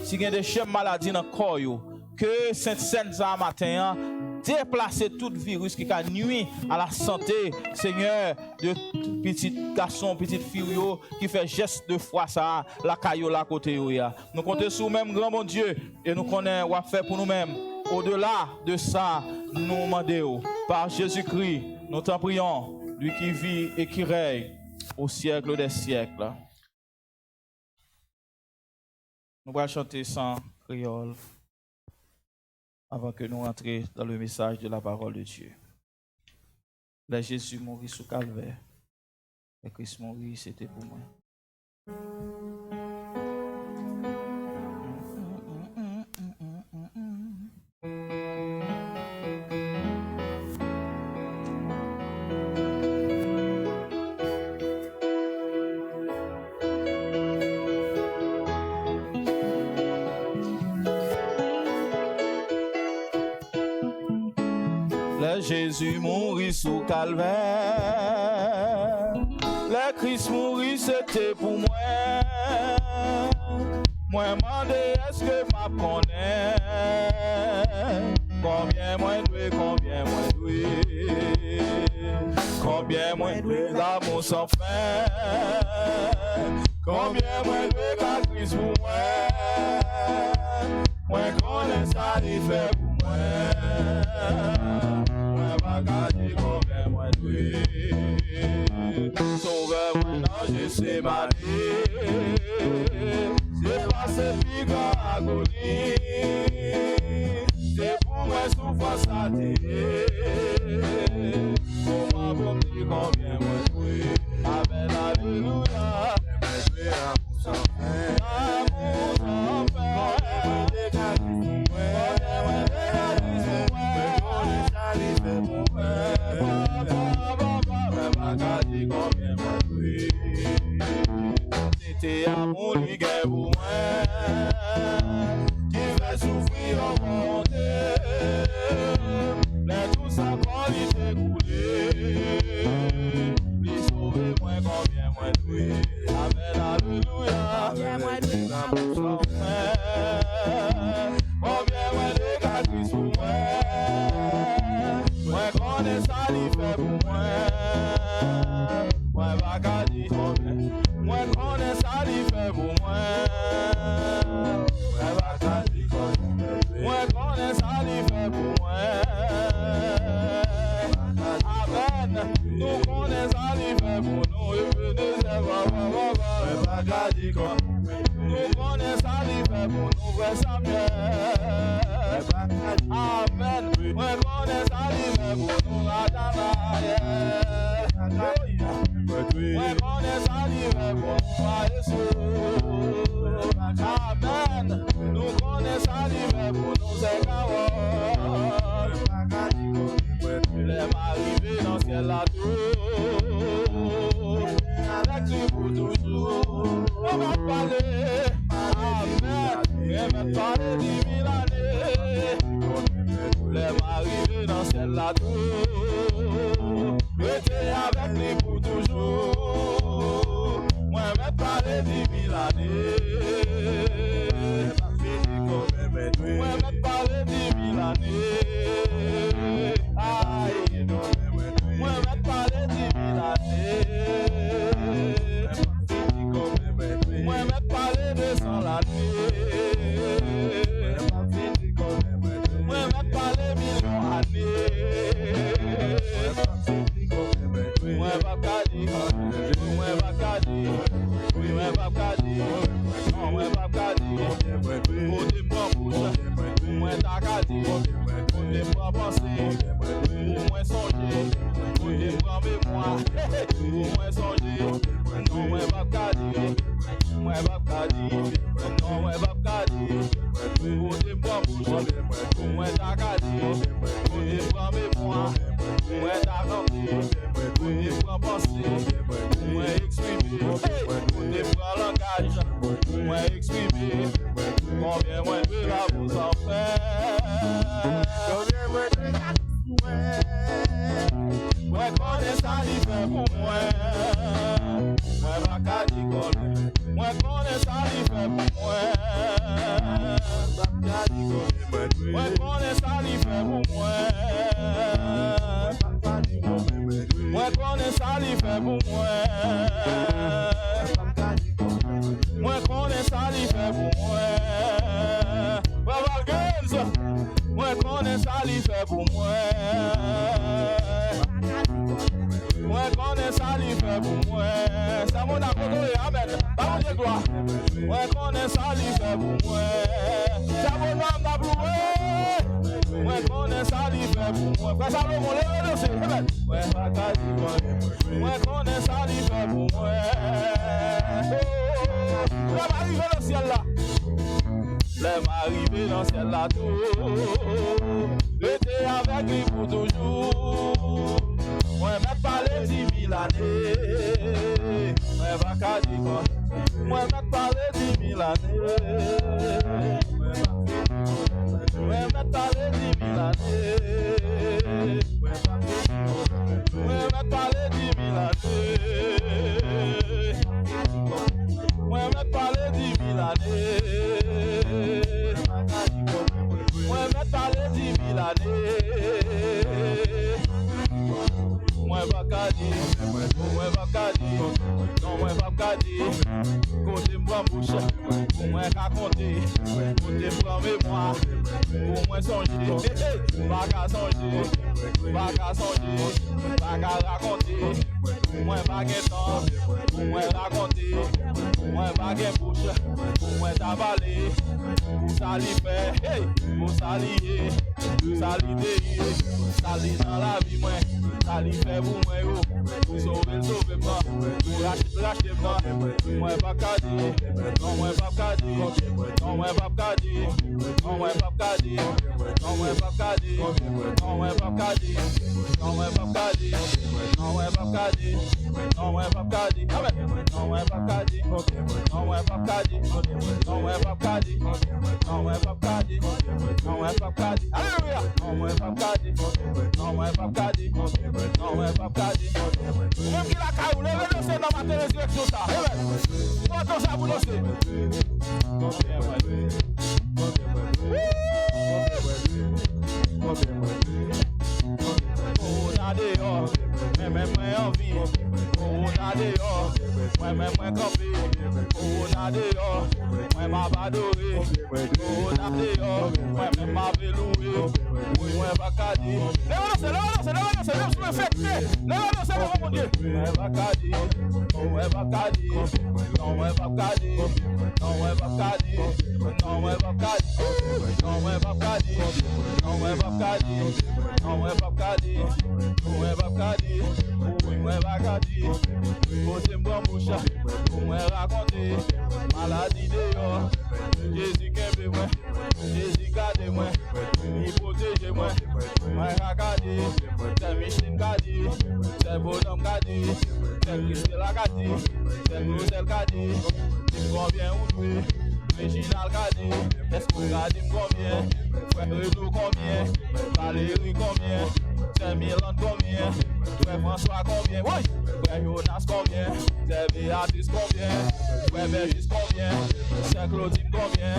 s'il y a des chèvres maladies dans le corps, que cette scène ça matin déplacer tout virus qui a nuit à la santé, Seigneur, de petits garçons, petites filles qui fait geste de foi ça, la caillou la côté où ya. Nous comptons sur même grand bon Dieu et nous connaissons what faire pour nous-mêmes. Au-delà de ça, nous demandons par Jésus-Christ, nous t'en prions, lui qui vit et qui règne au siècle des siècles. Nous allons chanter sans créole avant que nous entrions dans le message de la parole de Dieu. Là, Jésus mourit sous calvaire. Et Christ mourit, c'était pour moi. Jésus mourit sous calvaire, le Christ mourit c'était pour moi. Moi demandé est-ce que m'a connaît, combien moi doué, combien moi doué l'amour sans fin, combien moi doué qu'à Christ pour moi. Moi connais ça il fait pour moi. Combien moi doué, sauveur moi non je sais ma vie, c'est passé plus grand agonie, c'est pour moi souffrance à terre, comment vous me dire combien moi doué, amen alléluia, amour sans fin, c'était amour qui gagne pour moi, qui fait souffrir en monde, mais tout ça quand il s'est coulé, lui sauver moi combien moi doué, amen alléluia, combien moi doué l'amour sans fin, combien moi doué qu'à Christ pour moi, moi connais ça il fait pour moi. Moi bagadi combien, moi connais ça il fait pour moi. Moi bagadi combien, moi connais ça il fait pour moi. Amen, nous connais ça il fait pour nous. Moi bagadi combien, nous connais ça il fait pour nous. Frère Samuel, amen, moi connais ça il fait pour nous. Moi connais ça libre pour moi Jésus. Amen. Nous connais ça libre pour nous c'est Carole. Les m'arriver dans ce ciel là tout. Avec lui pour toujours. On va parler. Amen. On va parler de 1000 années. Les m'arriver dans ce ciel là tout. Restez avec lui pour toujours. Moi, je vais parler de 1000 années. Moi, je vais parler de 1000 années. Aïe. Moi, je vais parler de 1000 années. Moi, je vais parler de 100 années. Moi, je vais parler de millions d'années. Moi va kadi, moi va kadi, moi va kadi, moi va kadi. Côté moi bouche, moi ta kadi. Côté moi penser, moi songer. Côté moi mémoire, moi songer. Non moi va kadi, moi va kadi. Non moi va kadi. Côté moi bouche, moi ta kadi. Côté moi mémoire, moi ta kadi. Côté moi penser, moi exprimer, côté moi langage, moi exprimer, combien moi de la vous en faire, combien moi de la moi connais ça il fait pour moi, moi va kadi connais, moi connais ça il fait pour moi, moi connais ça il fait pour moi. ça lui fait pour moi. Moi connais ça lui fait pour moi. Moi connais ça lui fait pour moi. Moi connais ça lui fait pour moi. C'est mon amour, amen. Parole de gloire. Moi connais ça lui fait pour moi. C'est mon nom d'abloué. Moi connais ça lui fait pour moi. Frère Salomon, lève-le, c'est amen. Moi connais ça lui fait pour moi. Je vais arriver dans le ciel là. L'aime arriver dans le ciel là tout. J'étais avec lui pour toujours. Moi m'a parlé 10 000 années. Moi va qu'à dire quoi. Moi m'a parlé 10 000 années. Moi m'a parlé 10 000 années. Moi m'a parlé 10 000 années. Moi m'a parlé 10 000 années. Moi m'a parlé 10 000 années. Moi va qu'à dire, moi va qu'à dire, non moi va qu'à dire. Côté moi bouche, pour moi raconter, côté moi mémoire, pour moi songer, pas qu'à songer, pas qu'à songer, pas qu'à raconter. Moi pas qu'un temps, pour moi raconter, moi pas qu'un bouche, pour moi t'avaler, pour ça lui faire, pour ça lier, ça lier, ça lier dans la vie moi, ça lui fait pour moi yo, pour sauver moi, pour racheter moi, moi pas qu'à dire, non moi pas qu'à dire, non moi pas qu'à dire, non moi pas qu'à dire, non moi pas qu'à dire, non moi pas qu'à dire, non moi pas qu'à dire, non moi pas qu'à dire, non moi pas qu'à dire, non moi pas qu'à dire, non moi pas qu'à dire, non moi pas qu'à dire, non moi pas qu'à dire, non moi pas qu'à dire, alléluia, non moi pas qu'à dire, non moi pas qu'à dire, non moi pas qu'à dire, même qui la caille, levez-le c'est dans ma télévision ça, moi tout ça vous le savez. On a dehors, même moi en vie. On a dehors, même moi campé. On a dehors, moi m'a adoré. On a dehors, même m'a loué. Oui, moi pas qu'à dire. Lève-le, c'est me fêter. Lève-le, c'est mon Dieu. Moi pas qu'à dire, moi pas qu'à dire. Non, moi pas qu'à dire. Non, moi pas qu'à dire. Non, moi pas qu'à dire. Non, moi pas qu'à dire. Non, moi pas qu'à dire. Non, moi pas qu'à dire. Moi pas qu'à dire. Oui, moi pas qu'à dire. Côté moi moucha, moi raconter maladie dehors. Jésus qu'aime moi, Jésus garde moi, il protège moi. Moi raconter, c'est Micheline Gadi, c'est Bonhomme Gadi, c'est Christelle Gadi, c'est Rosel Gadi. Dis combien on doit, Réginal Gadi, est-ce que Gadi combien, Frère Renaud combien, Valérie combien, c'est Milan combien, Frère François combien, oui, Frère Jonas combien, c'est Béatrice combien, Frère Bergis combien, c'est Claudine combien,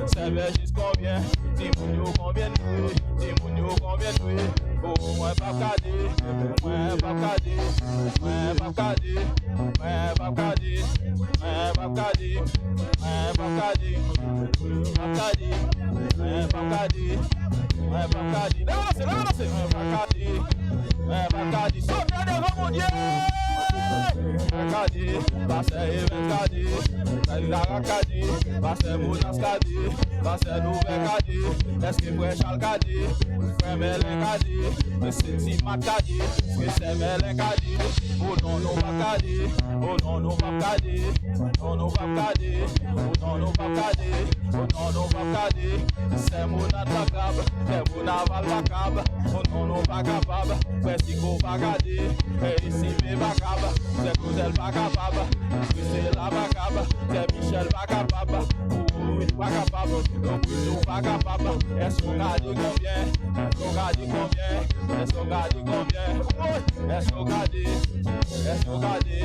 c'est Bergis combien, Timounio combien de nuits, Timounio combien de nuits, oh moi pas cadé, moi pas cadé, moi pas cadé, moi pas cadé, moi pas cadé, moi pas cadé, pas cadé, moi pas cadé, moi pas cadé, lève-le, moi pas cadé, moi pas cadé, sauve-moi devant mon Dieu. Kadi, Pasteur Even Kadi, Lara Kadi, Pasteur Mounas Kadi, Pasteur Nouvel Kadi, est-ce que Frère Charles Kadi, Frère Melin Kadi, c'est Mat Kadi, c'est Melin Kadi, oh non, non pas Kadi, oh non, non pas Kadi, oh non pas Kadi, oh non, non pas Kadi, oh non, non pas Kadi, c'est Mounat Bakab, c'est Mounaval Bakab, oh non, non pas capable, Frère Siko Bakadi, et ici mes Bakab, c'est Cosel pas capable, c'est la pas capable, c'est Michel pas capable, oui pas capable, donc nous pas capable. Est-ce qu'on a dit combien? Est-ce qu'on a dit combien? Est-ce qu'on a dit combien? Est-ce qu'on a dit? Est-ce qu'on a dit?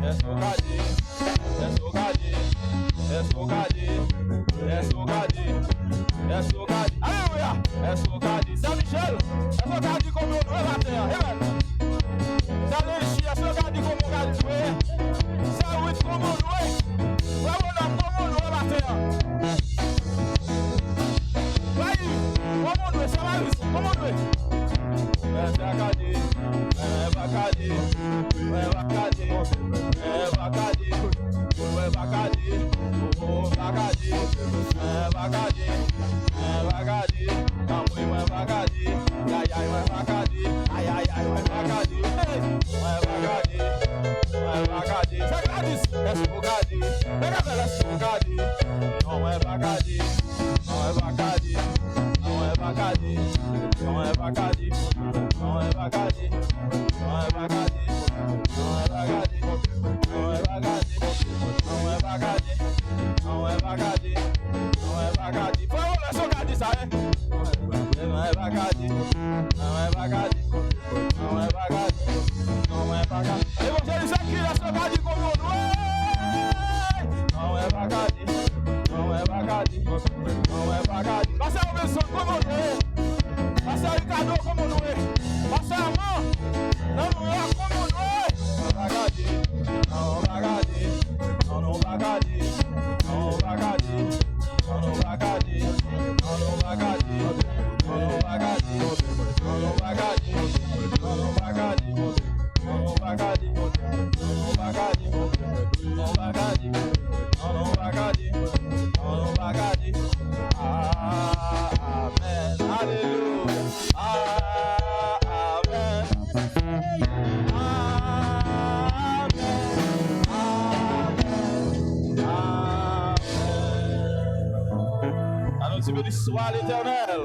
Est-ce qu'on a dit? Est-ce qu'on a dit? Est-ce qu'on a dit? Est-ce qu'on a dit? Est-ce qu'on a dit? Alléluia! Est-ce qu'on a dit? Saint Michel, est-ce qu'on a dit combien on doit la terre? Amen. Salut, ça va, comment on fait? Soit l'Éternel.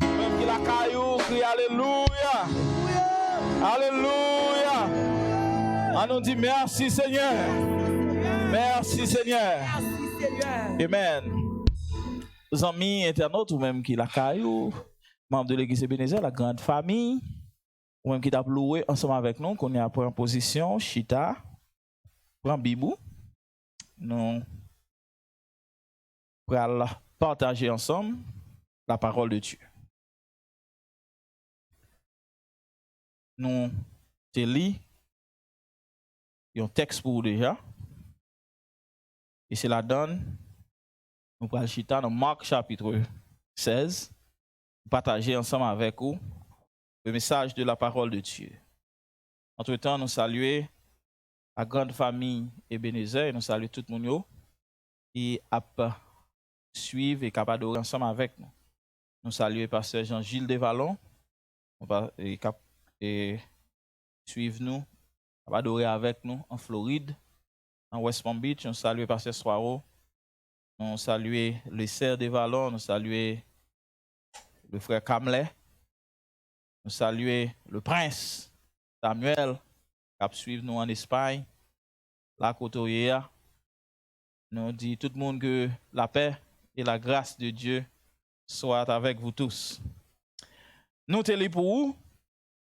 Même qu'il a caillou, crie Alléluia. Alléluia. On nous dit merci Seigneur. Merci Seigneur. Amen. Les amis internautes ou même qui la caillou, membre de l'église Ebenezer, la grande famille, ou même qui t'a loué ensemble avec nous, qu'on est à en position, Chita, prend Bibou. Nous allons partager ensemble la parole de Dieu. Nous te lis un texte pour vous déjà. Et c'est la donne. Nous allons chita dans Marc chapitre 16. Partager ensemble avec vous le message de la parole de Dieu. Entre-temps, nous saluons la grande famille Ebenezer et nous saluons tout le monde qui a suivre et capable d'adorer ensemble avec nous. Nous saluons pasteur Jean-Gilles Desvallons et suivre nous, adorer avec nous en Floride, en West Palm Beach. Nous saluons pasteur Soiro. Nous saluons les sœurs Desvallons. Nous saluons le frère Kamlet. Nous saluons le prince Samuel qui suivre nous en Espagne. La Cotoyea. Nous dit tout le monde que la paix et la grâce de Dieu soient avec vous tous. Nous te lis pour vous,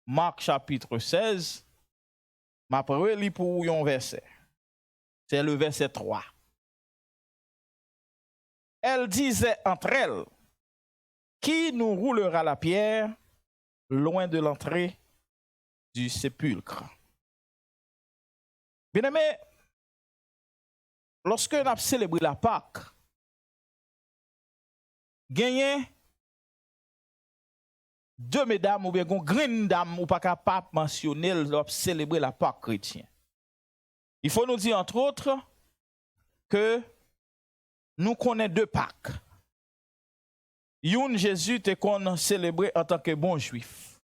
Marc chapitre 16, ma première lis pour vous un verset. C'est le verset 3. Elle disait entre elles, qui nous roulera la pierre loin de l'entrée du sépulcre? Bien-aimé, lorsque nous avons célébré la Pâque, gagné deux mesdames ou bien une grande dame ou pas capable de mentionner l'op célébrer la Pâque chrétienne. Il faut nous dire entre autres que nous connaissons deux Pâques. Une Jésus te qu'on célébré en tant que bon juif.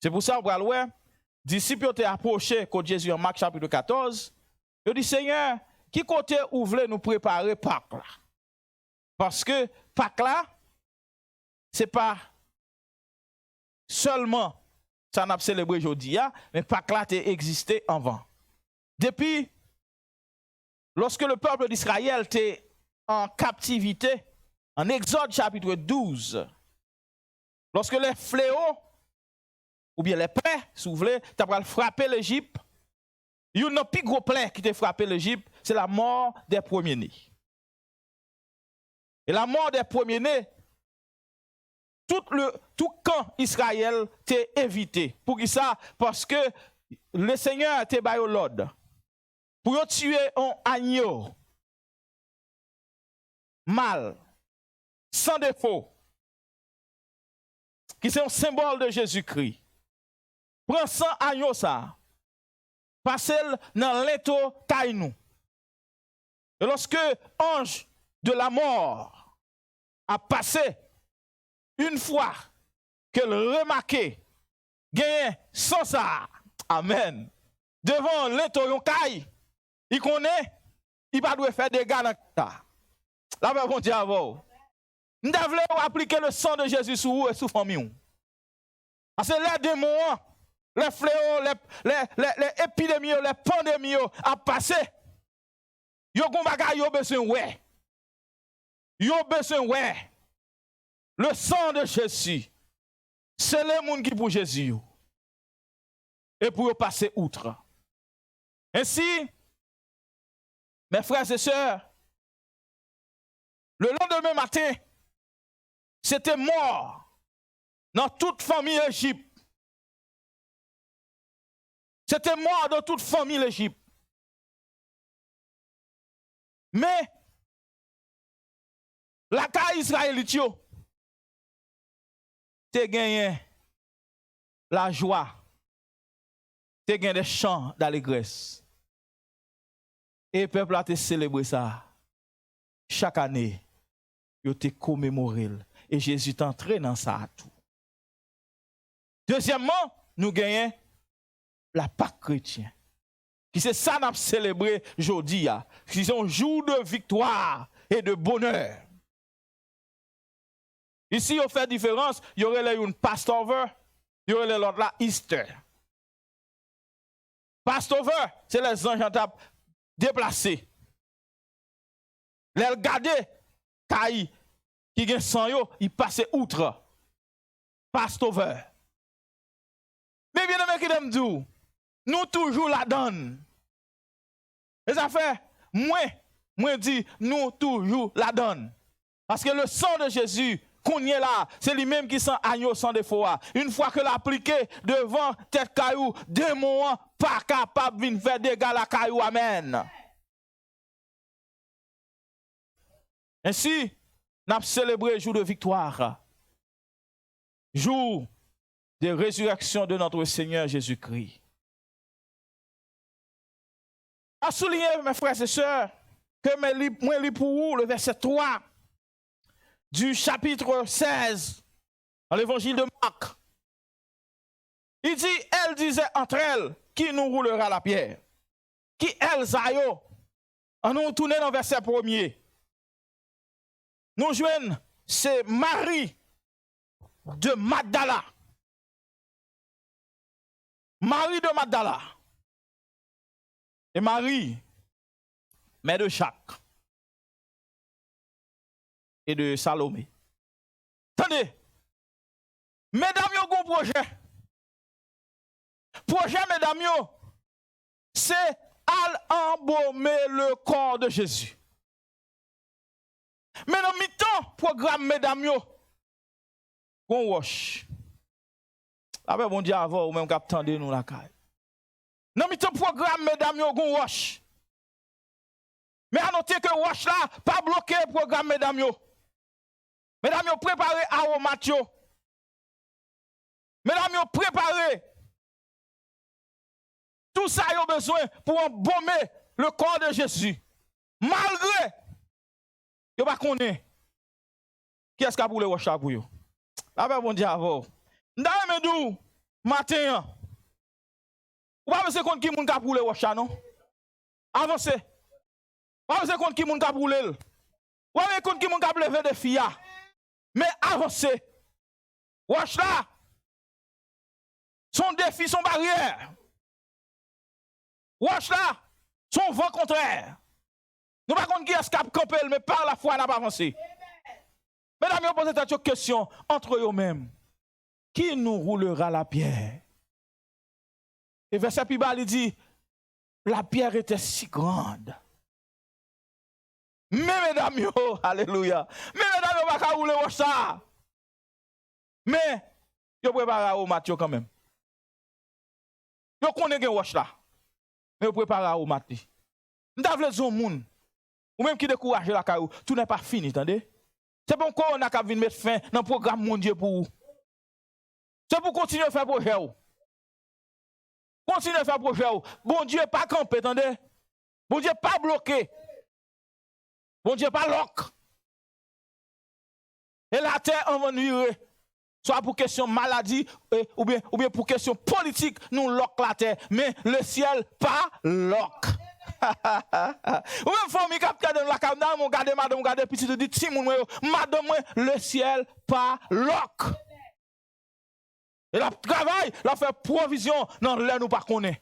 C'est pour ça que les disciples ont approché quand Jésus en Marc chapitre 14, ils ont dit Seigneur, qui côté ou voulez nous préparer Pâques là? Parce que Pâques là, c'est pas seulement ça n'a célébré aujourd'hui, mais Pâques là a existé avant. Depuis, lorsque le peuple d'Israël était en captivité, en Exode chapitre 12, lorsque les fléaux, ou bien les plaies, si vous voulez, tu as frappé l'Égypte, il y a une plus gros plaie qui t'a frappé l'Égypte, c'est la mort des premiers-nés. Et la mort des premiers-nés, tout camp Israël t'est évité. Pour qui ça? Parce que le Seigneur t'a donné l'ordre. Pour tuer un agneau mâle, sans défaut, qui c'est un symbole de Jésus-Christ. Prends 100 agneaux ça. Passez dans l'étau caille. Et lorsque l'ange de la mort a passé, une fois qu'elle remarquait, gagne sans ça, amen, devant l'étau caille, il connaît, il ne doit pas faire des dégâts dans ça. La paix bon Dieu avant. Nous devons appliquer le sang de Jésus sur vous et sur la famille. Parce que les démons, les fléaux, les épidémies, les pandémies a passé. Yo gon bagay yo besoin ouais. Yo besoin ouais. Le sang de Jésus. C'est les gens qui pour Jésus. Et pour passer outre. Ainsi, mes frères et sœurs, le lendemain matin, c'était mort dans toute famille Égypte. C'était mort dans toute famille l'Égypte. Mais la caille israélite, te gagné la joie, te gagné des chants d'allégresse. Et le peuple a te célébré ça. Chaque année, il te commémoré. Et Jésus est entré dans ça à tout. Deuxièmement, nous gagnons la Pâque chrétienne. Qui c'est ça qu'on a célébré aujourd'hui. Qui c'est un jour de victoire et de bonheur. Ici, on fait différence. Il y aurait une Passover, il y aurait l'autre là, Easter. Passover, c'est les anges qui ont déplacé. Les regarder, Kaï, qui ont sang yo, ils passent outre. Passover. Mais bien aimé qui aime dire, nous toujours la donne. Les affaires, moi dit, nous toujours la donne. Parce que le sang de Jésus, qu'on y est là, c'est lui-même qui sent agneau sans défaut. Une fois que l'appliqué devant tête caillou, démon pas capable de faire dégâts la caillou. Amen. Ainsi, nous avons célébré le jour de victoire. Jour de résurrection de notre Seigneur Jésus-Christ. A souligner, mes frères et sœurs, que moi lis pour vous le verset 3 du chapitre 16 dans l'évangile de Marc. Il dit, elle disait entre elles, qui nous roulera la pierre? Qui elles aillent? On nous tourne dans le verset 1er. Nous joignons, c'est Marie de Magdala. Marie de Magdala. Et Marie, mère de Jacques et de Salomé. Attendez, mesdames, yo gon projet. Projet, mesdames, yo, c'est à embaumer le corps de Jésus. Mais dans mi-temps, programme, mesdames, yo, gon wash. Avec bon Dieu avant, ou même cap tendez nous la caille. Dans mi-temps, programme, mesdames, yo, gon wash. Mais à noter que wash là, pas bloqué le programme, mesdames, yo. Mesdames, yo, préparez aromat yo. Mesdames, yo, préparez. Tout ça, yo besoin pour embaumer le corps de Jésus. Malgré, yo pas connaît. Qui est-ce qui a pour le wash pour yo? Avec bon Dieu avant. Ndame dou, matin. Ou pas penser qu'on qui moun ka pour le wash non? Avancez. Ou pas penser qu'on qui moun ka pour le. Ou pas penser qu'on qui moun ka lever de fia. Mais avancez. Wash là. Son défi, son barrière. Wash là. Son vent contraire. Nous ne pouvons pas qui est campé, mais par la foi, n'a pas avancé. Mesdames, vous posez cette question entre eux-mêmes. Qui nous roulera la pierre? Et verset plus bas, il dit, la pierre était si grande. Mais mesdames, alléluia. Mais mesdames, vous ne pouvez pas rouler ça. Mais, vous préparez au mat quand même. Vous connaissez wash là. Mais vous préparez au mat. Vous avez besoin de monde. Ou même qui décourage la caillou, tout n'est pas fini, attendez? C'est bon qu'on a qu'à venir mettre fin dans le programme mondial pour vous. C'est pour continuer à faire projet. Continuez à faire projet. Bon Dieu pas campé, attendez. Bon Dieu pas bloqué. Bon Dieu pas lock. Et la terre en va nuire. Soit pour question maladie ou bien pour question politique, nous lock la terre. Mais le ciel pas lock. Ou même famille qui a la caméra, mon garde madame, garde petit dit si madame le ciel pas lock. Et la travail, la fait provision dans l'air nous pas connaît.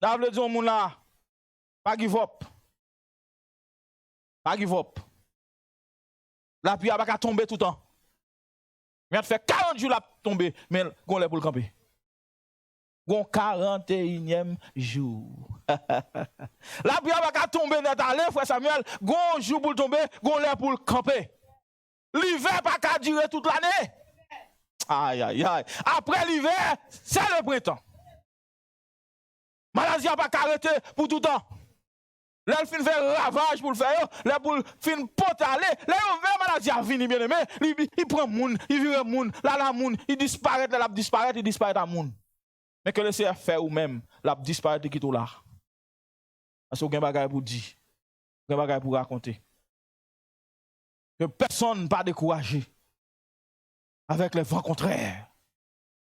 Ça veut dire au monde là, pas give up. Pas give up. La pluie a pas tomber tout le temps. Il fait 40 jours la tomber, mais on est pour le camper. Gon 41e jour. La pluie a pas tomber net aller, frère Samuel, gon jour pour tomber, gon est pour le camper. L'hiver pas qu'à durer toute l'année. Aïe aïe aïe. Après l'hiver, c'est le printemps. Maladie a pas qu'à arrêter pour tout le temps. Là, il fin faire ravage pour le faire, là, pour fin potaler, là, il maladie a venu bien aimé, il prend moun, il vire moun, là, moun, il disparaît, là, il disparaît à moun. Mais que laissez faire ou même, là, disparaît qui tout là. Parce que vous avez des bagages pour dire, vous avez des bagages pour raconter. Que personne ne pas découragé avec les vents contraires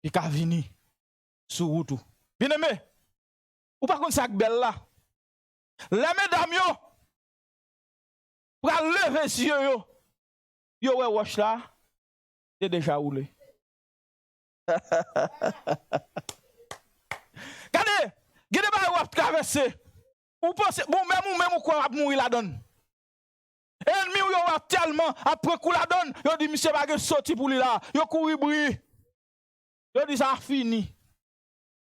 qui sont venus sur route. Bien aimé, ou par contre, ça belle là. Les mesdames, yo, pour lever les yeux, yo, ouais, wash là, c'est déjà roulé. Regardez, regardez, vous avez traversé. Vous pensez, bon, même, ou quoi, vous mourir la donne. Ennemi, yo, tellement, après coup la donne, yo dit, monsieur, va sorti pour lui là, yo courir briller. Yo dit, ça a fini.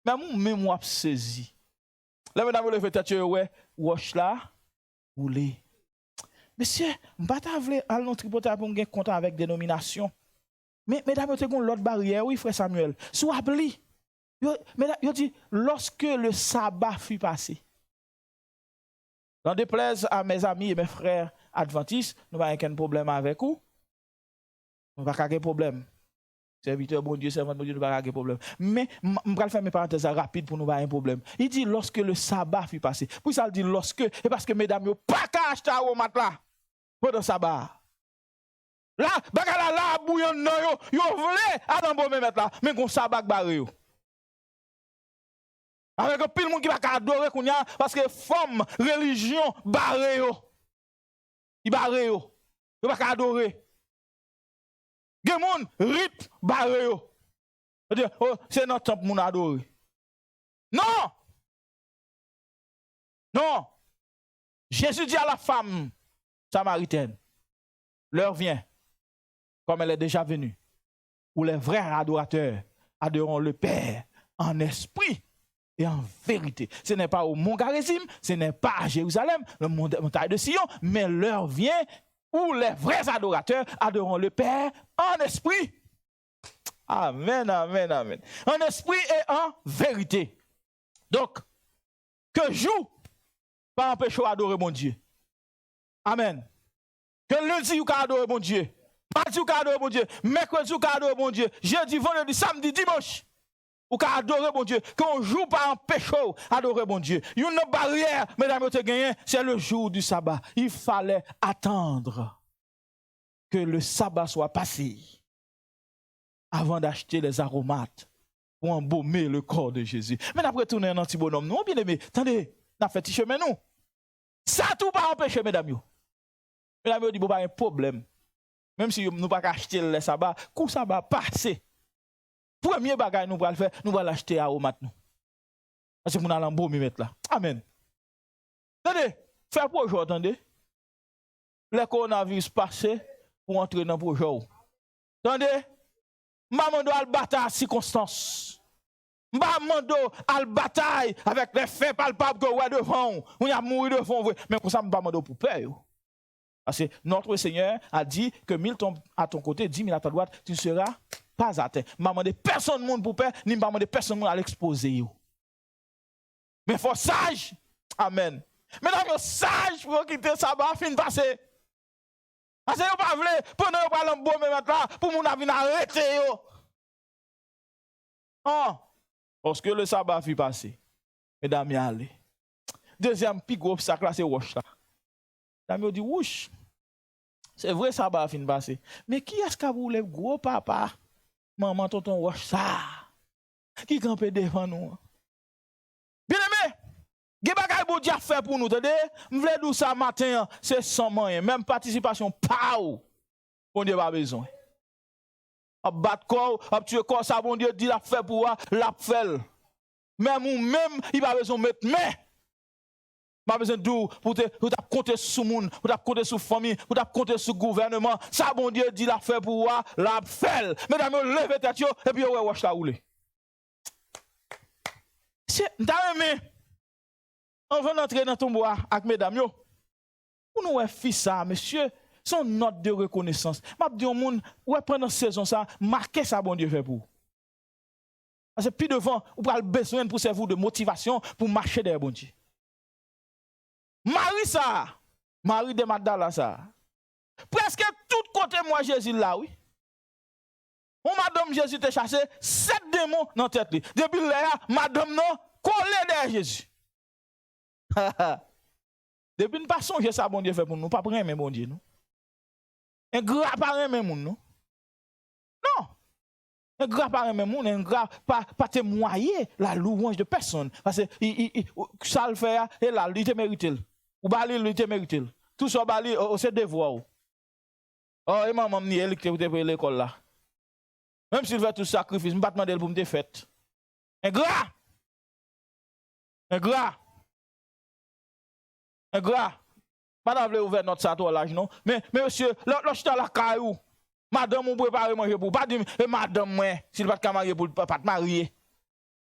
Même, vous avez saisi. Les mesdames, vous levez tête, ouais. Wash là, roulé. Monsieur, je ne vais pas aller à notre tripotage pour gagner contact avec dénomination. Mais mesdames, vous avez l'autre barrière, oui, frère Samuel. Soit appelé. Vous dit, lorsque le sabbat fut passé, n'en déplaise à mes amis et mes frères adventistes, nous n'avons aucun problème avec vous. Nous n'avons pas de problème. Serviteur, bon Dieu, servant de Dieu, nous n'avons pas de problème. Mais, je vais faire mes parenthèses rapides pour nous avoir un problème. Il dit lorsque le sabbat fut passé. Puis ça dit lorsque, et parce que mesdames, vous pas qu'à acheter au matelas pendant le sabbat. Là, bagala là, bouillon, non, yo voulez, à bon mettre là, mais qu'on sabbat barré. Avec un pile monde qui va adorer qu'on y a, parce que forme, religion, barré. Il barré. Il va adorer. Gen rip barré yo. C'est notre temple moun adoré. Non! Non! Jésus dit à la femme samaritaine, l'heure vient, comme elle est déjà venue, où les vrais adorateurs adoreront le Père en esprit et en vérité. Ce n'est pas au Mont Garizim, ce n'est pas à Jérusalem, le montagne de Sion, mais l'heure vient où les vrais adorateurs adoreront le Père en esprit. Amen, amen, amen. En esprit et en vérité. Donc, que jour, pas empêcher d'adorer mon Dieu. Amen. Que lundi, vous adorez mon Dieu. Mardi, vous adorez mon Dieu. Mercredi, vous adorez mon Dieu. Jeudi, vendredi, samedi, dimanche. Vous adorez mon Dieu. Qu'on joue pas en péché, adorer mon Dieu. Une barrière, mesdames et messieurs, c'est le jour du sabbat. Il fallait attendre que le sabbat soit passé avant d'acheter les aromates pour embaumer le corps de Jésus. Mais après tourner un petit bonhomme, non, bien aimé. Attendez, on a fait petit chemin, nous. Ça tout pas empêcher, mesdames. Mesdames, dit, bon, pas un problème. Même si nous pas acheter le sabbat, coup sabbat passé. Premier bagage nous allons faire, nous allons l'acheter à Omat nous. Parce que nous allons embaumer mettre là. Amen. Attendez, faire pour aujourd'hui, attendez. Le coronavirus passé pour entrer dans le projet. Attendez, maman doit bataille à circonstances. Maman doit bataille avec les faits palpables que vous avez devant. Vous avez mouru devant vous. Mais pour ça, je ne pas pour peur. Parce que notre Seigneur a dit que 1000 à ton côté, 10 000 à ta droite, tu ne seras pas atteint. Maman de personne monde pour peur, ni maman de personne monde à l'exposer. Mais il faut sage. Amen. Mesdames, sage pour quitter ça, fin passer. Parce que vous pas voulu, pendant que vous parlez de bon maintenant, pour mon avis, arrêter yo. Oh, parce que le sabbat fut passé. Mesdames, y aller. Deuxième plus gros obstacle là, c'est wash là. Mesdames, dit, wouch. C'est vrai, sabbat fin passé. Mais qui est-ce qui a voulu gros papa? Maman, tonton, wash ça. Qui campe devant nous? Bien aimé, ge bagay bon Dieu fait pour nous, t'entendez? M'vle dou ça matin, c'est sans moyen, même participation pas ou. Bon Dieu pas besoin. A battre corps, a tuer corps ça bon Dieu dit la fait pour la fait. Même ou même il pas besoin mettre main. Pas besoin de pour te compter sur monde, pour te compter sur famille, pour te compter sur gouvernement. Ça bon Dieu dit la fait pour la fait. Mesdames, levez tête yo et puis ouais wash la rouler. C'est d'ailleurs on va entrer dans ton bois avec mesdames yo. Pour nous fils ça monsieur, son note de reconnaissance. M'a dit au monde ouais pendant saison ça, marquer ça bon Dieu fait pour. Parce que plus devant, vous avez besoin pour servir de motivation pour marcher derrière bon Dieu. Marie ça, Marie de Magdala ça. Presque tout côté moi Jésus là oui. On madame Jésus te chassé 7 démons dans tête li. Depuis là madame non collé derrière Jésus. Depuis ne pas songer ça bon Dieu fait pour nous, pas prendre même bon Dieu nous. Un grand pas même moun non. Non. Un grand pas même moun, un grand pas témoigner la louange de personne parce que ça le fait et là il te mérite. Ou bali il te mérite. Tout ça bali c'est devoir. Oh et maman ni elle qui te pour l'école là. Même s'il fait tout sacrifice, m'pas demander pour me te fait. Un grand. Madame veut ouvrir notre satolage non. Mais monsieur, lorsque la caillou, madame on prépare manger pour pas dire madame moi, s'il pas de marier pour pas te marier.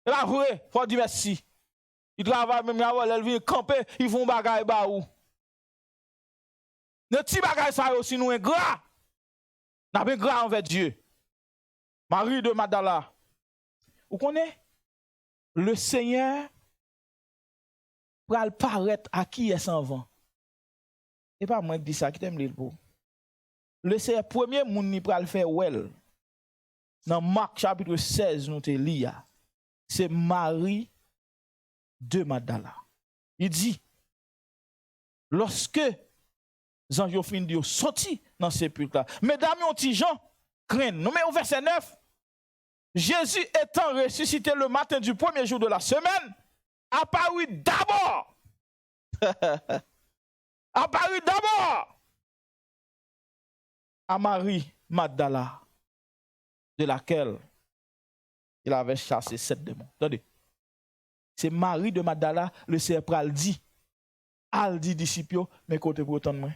C'est pas vrai, faut dire merci. Il travaille même elle vient camper, ils font bagaille ba ou. Ne petit bagaille ça aussi nous un gras. N'a bien gras envers Dieu. Marie de Magdala. Vous connaissez le Seigneur pral paraître à qui est sans vent. Et pas moi qui dis ça, qui t'aime l'île pour. Le Seigneur premier moun ni pral faire well. Dans Marc chapitre 16 nous te lit. C'est Marie de Magdala. Il dit lorsque Jean fin dit sorti dans ce sépulcre là. Mesdames et petits gens craignent. Nous mettons au verset 9. Jésus étant ressuscité le matin du premier jour de la semaine, apparut d'abord. Apparut d'abord à Marie Magdala, de laquelle il avait chassé 7 démons. Attendez. C'est Marie de Magdala, le Seigneur pral dit. Al dit disciple, mais côté pour autant de moi.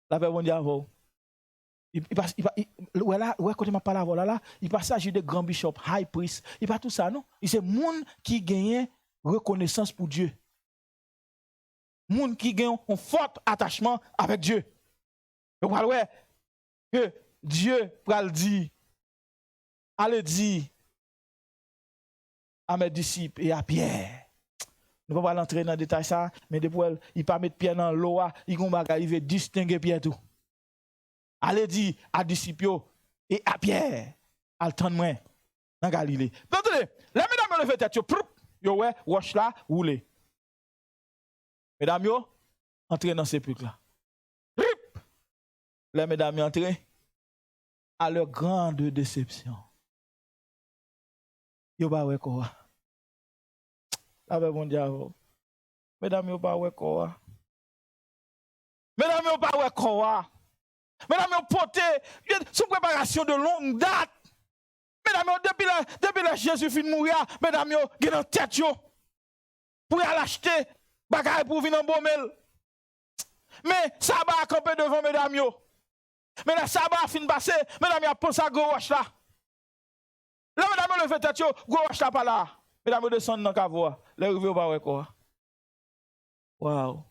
La paix bon Dieu avant. Ouais, quand il m'a parlé avant là, il passe à de grand bishop, high priest, il pas tout ça, non? Il c'est monde qui gagne reconnaissance pour Dieu. Monde qui gagne un fort attachement avec Dieu. Donc, ouais, que Dieu pral dire, allez dire à mes disciples et à Pierre. Nous ne pouvons pas entrer dans le détail ça, mais depuis il pas mettre Pierre dans l'eau, il va distinguer Pierre tout. Allez dire à disciples et à Pierre, attends-moi dans Galilée. Attendez, les mesdames levé tête yo ouais, wash là, roulez. Mesdames yo, entrez dans ce sépulcre là. Les mesdames entrez à leur grande déception. Yo ba ouais quoi. La bon Dieu. Mesdames yo ba ouais quoi. Mesdames yo ba ouais quoi. Mesdames, vous portez sous préparation de longue date. Mesdames, depuis que Jésus fin de mourir, mesdames, vous avez dans tête pour aller acheter bagaille pour venir en Bomel. Mais ça va camper devant mesdames. Mais là, ça va fin de passer, mesdames, vous pensez à gros wash là. Là, mesdames, vous levez tête, gros wash là pas là. Mesdames, vous descendez dans la cave, les rivières au bas, quoi. Wow.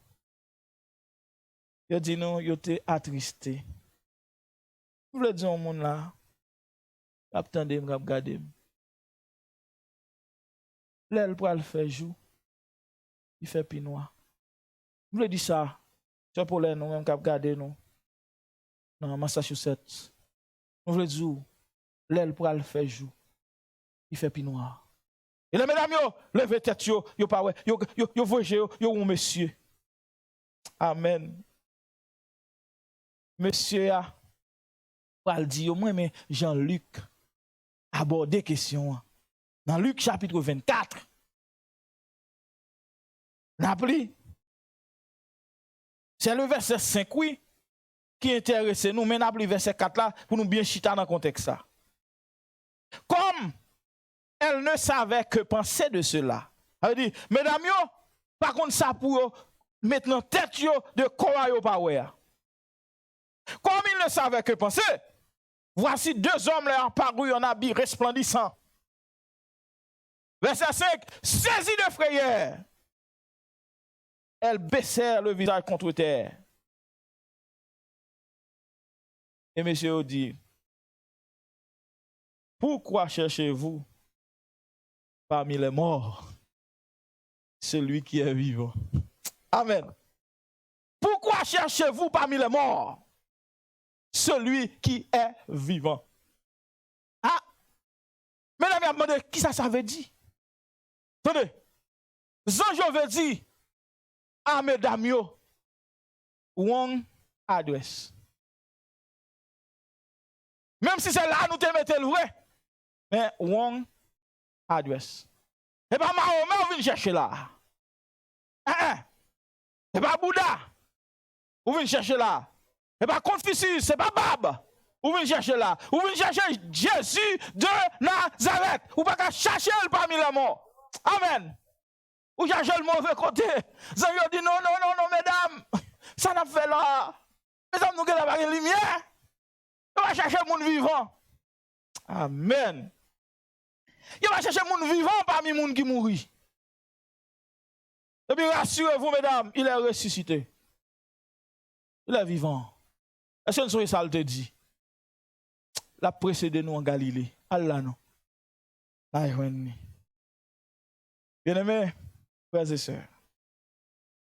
Yo dit non, yo te attristé. Vous voulez dire au monde là, attendez, m'ap regarder. L'elle pour le faire jour, il fait pi noir. Vous voulez dire ça, c'est pour les nous même cap garder nous. dans Massachusetts. On veut dire, l'aile pour le faire jour. Il fait pi noir. Et les mesdames, levez tête, yo pas ouais, yo voyez, yo un monsieur. Amen. Monsieur a pral dit yo moi mais Jean-Luc aborder question dans Luc chapitre 24. N'appli. C'est le verset 5 oui qui intéresse nous mais n'appli verset 4 là pour nous bien chita dans contexte ça. Comme elle ne savait que penser de cela. Elle dit mesdames yo par contre ça pour maintenant tête yo de quoi yo pas ouais. Comme il ne savait que penser, voici deux hommes leur apparus en habits resplendissants. Verset 5, saisis de frayeur, elles baissèrent le visage contre terre. Et monsieur dit, pourquoi cherchez-vous parmi les morts celui qui est vivant? Amen. Pourquoi cherchez-vous parmi les morts celui qui est vivant? Ah, mesdames, vous demandé qui ça veut dire? Attendez, Jean veut dire à mesdames, one adresse. Même si c'est là, nous te mettons le vrai, mais one adresse. Et pas Mahomet, on vient chercher là. Et pas Bouddha, on vient chercher là. Et pas Confucius, c'est pas Bab. Ou venez chercher là. Ou venez chercher Jésus de Nazareth. Ou pas qu'à chercher parmi les morts. Amen. Ou chercher le mauvais côté. Ça veut dire non, mesdames. Ça n'a fait là. Mesdames, nous avons la lumière. On va chercher le monde vivant. Amen. Il va chercher le monde vivant parmi les gens qui mourent. Et puis rassurez-vous, mesdames, il est ressuscité. Il est vivant. Est-ce que nous ça te dit? La précédé nous en Galilée. Allah non. Bien-aimés, frères et sœurs,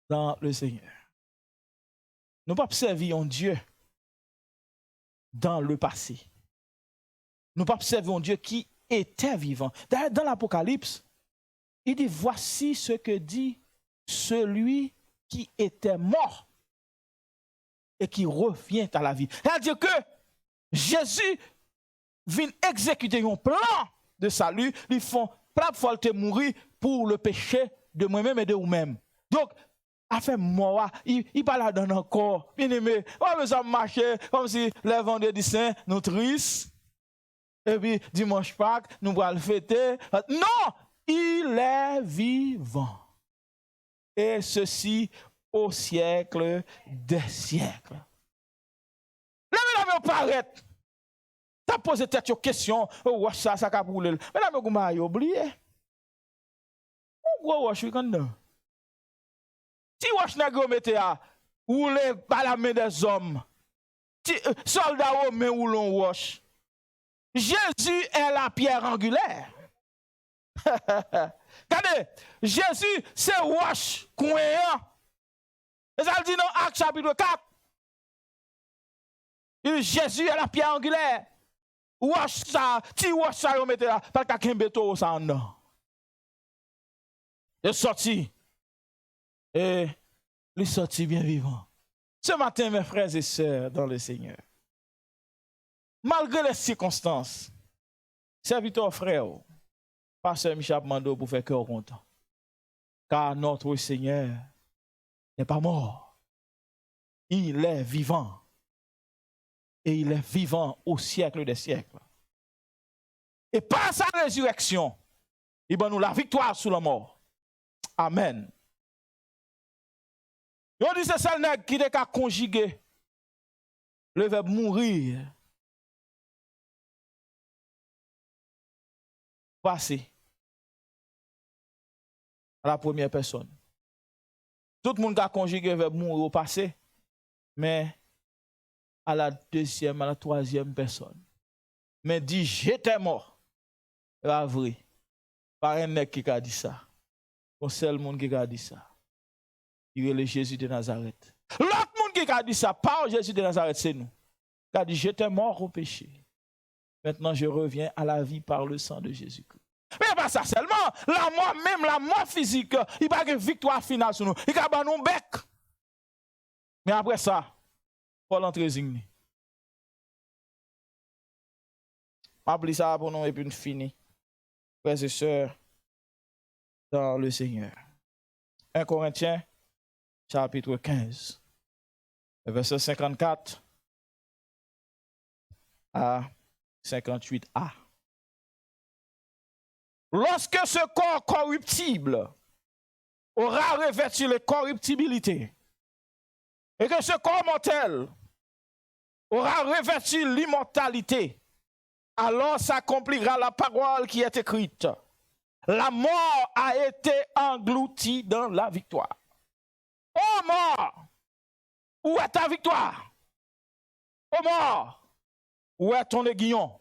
dans le Seigneur, nous ne pouvons pas servir un Dieu dans le passé. Nous ne pouvons pas servir un Dieu qui était vivant. D'ailleurs, dans l'Apocalypse, il dit, voici ce que dit celui qui était mort et qui revient à la vie. C'est-à-dire que Jésus vient exécuter un plan de salut, ils font plein de fois te mourir pour le péché de moi-même et de vous-même. Donc, à faire mort, il parle dans encore, bien aimé, on a besoin de marcher comme si le vendredi saint, nous tristes, et puis dimanche Pâques, nous allons le fêter. Non, il est vivant. Et ceci au siècle des siècles. Les mesdames, paraît. T'as posé tête aux questions, oh, ça a brûlé. Mesdames, vous m'avez oublié. Pourquoi je suis comme ça? Si vous avez ou les par la main des hommes, soldats romains ou l'on wash. Jésus est la pierre angulaire. Regardez, Jésus, c'est wash coin. Et ça dit dans Actes chapitre 4. Jésus est la pierre angulaire. Wash ça, ti wash ça, on mette là, pas qu'un béton ça en dedans. Il est sorti. Et il est sorti bien vivant. Ce matin, mes frères et sœurs dans le Seigneur, malgré les circonstances, serviteur frère, pasteur Michel Mando pour faire cœur content. Car notre Seigneur n'est pas mort. Il est vivant. Et il est vivant au siècle des siècles. Et par sa résurrection, il va nous la victoire sur la mort. Amen. On dit c'est ça qui est qu'à conjuguer le verbe mourir. Passer à la première personne. Tout le monde a conjugué le verbe mourir au passé, mais à la deuxième, à la troisième personne. Mais dit j'étais mort. C'est vrai. Pas un mec qui a dit ça. Un seul monde qui a dit ça. Il est le Jésus de Nazareth. L'autre monde qui a dit ça, pas Jésus de Nazareth, c'est nous. qui a dit, j'étais mort au péché. Maintenant, je reviens à la vie par le sang de Jésus-Christ. Mais pas ça seulement, la mort, même la mort physique, il n'y a pas de victoire finale sur nous. Il y a pas de bec. Mais après ça, Paul entre résigné. Appelez ça pour nous et puis nous finissons. Frères et sœurs, dans le Seigneur. 1 Corinthiens, chapitre 15, verset 54 à 58a. Lorsque ce corps corruptible aura revêtu les corruptibilités et que ce corps mortel aura revêtu l'immortalité, alors s'accomplira la parole qui est écrite. La mort a été engloutie dans la victoire. Ô mort, où est ta victoire? Ô mort, où est ton aiguillon?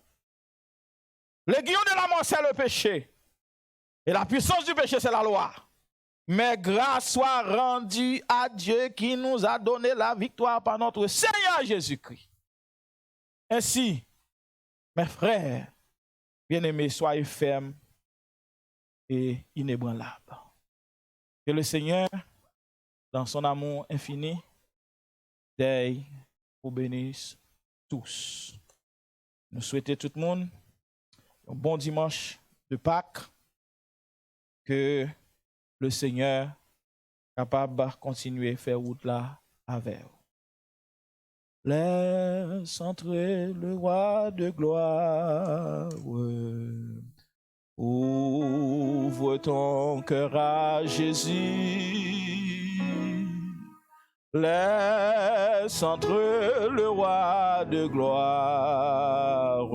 L'aiguillon de la mort, c'est le péché. Et la puissance du péché, c'est la loi. Mais grâce soit rendue à Dieu qui nous a donné la victoire par notre Seigneur Jésus-Christ. Ainsi, mes frères, bien-aimés, soyez fermes et inébranlables. Que le Seigneur, dans son amour infini, veille vous bénisse tous. Nous souhaitons tout le monde un bon dimanche de Pâques. Que le Seigneur capable de continuer à faire route là avec vous. Laisse entrer le roi de gloire. Ouvre ton cœur à Jésus. Laisse entrer le roi de gloire.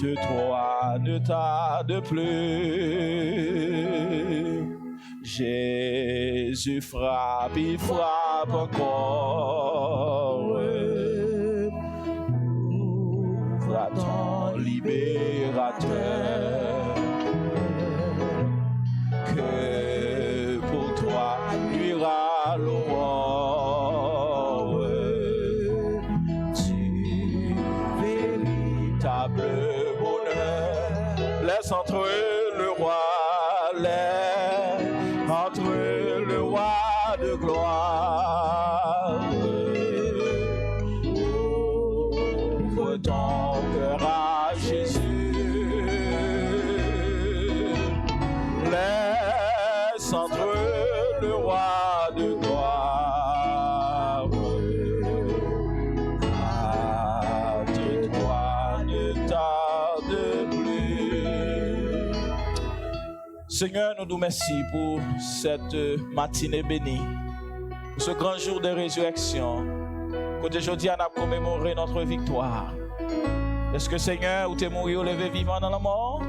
De toi ne tarde plus. Jésus frappe, il frappe encore. Ouvre à ton libérateur. Que pour toi luira l'aurore du véritable. Laisse entrer le roi, laisse entrer le roi de gloire. Ouvre ton cœur à Jésus. Laisse entrer le roi de gloire. De toi ne tarde plus. Seigneur, nous nous remercions pour cette matinée bénie, pour ce grand jour de résurrection. Côté aujourd'hui, on a commémoré notre victoire. Est-ce que Seigneur, où tu es mort, ou levé vivant dans la mort?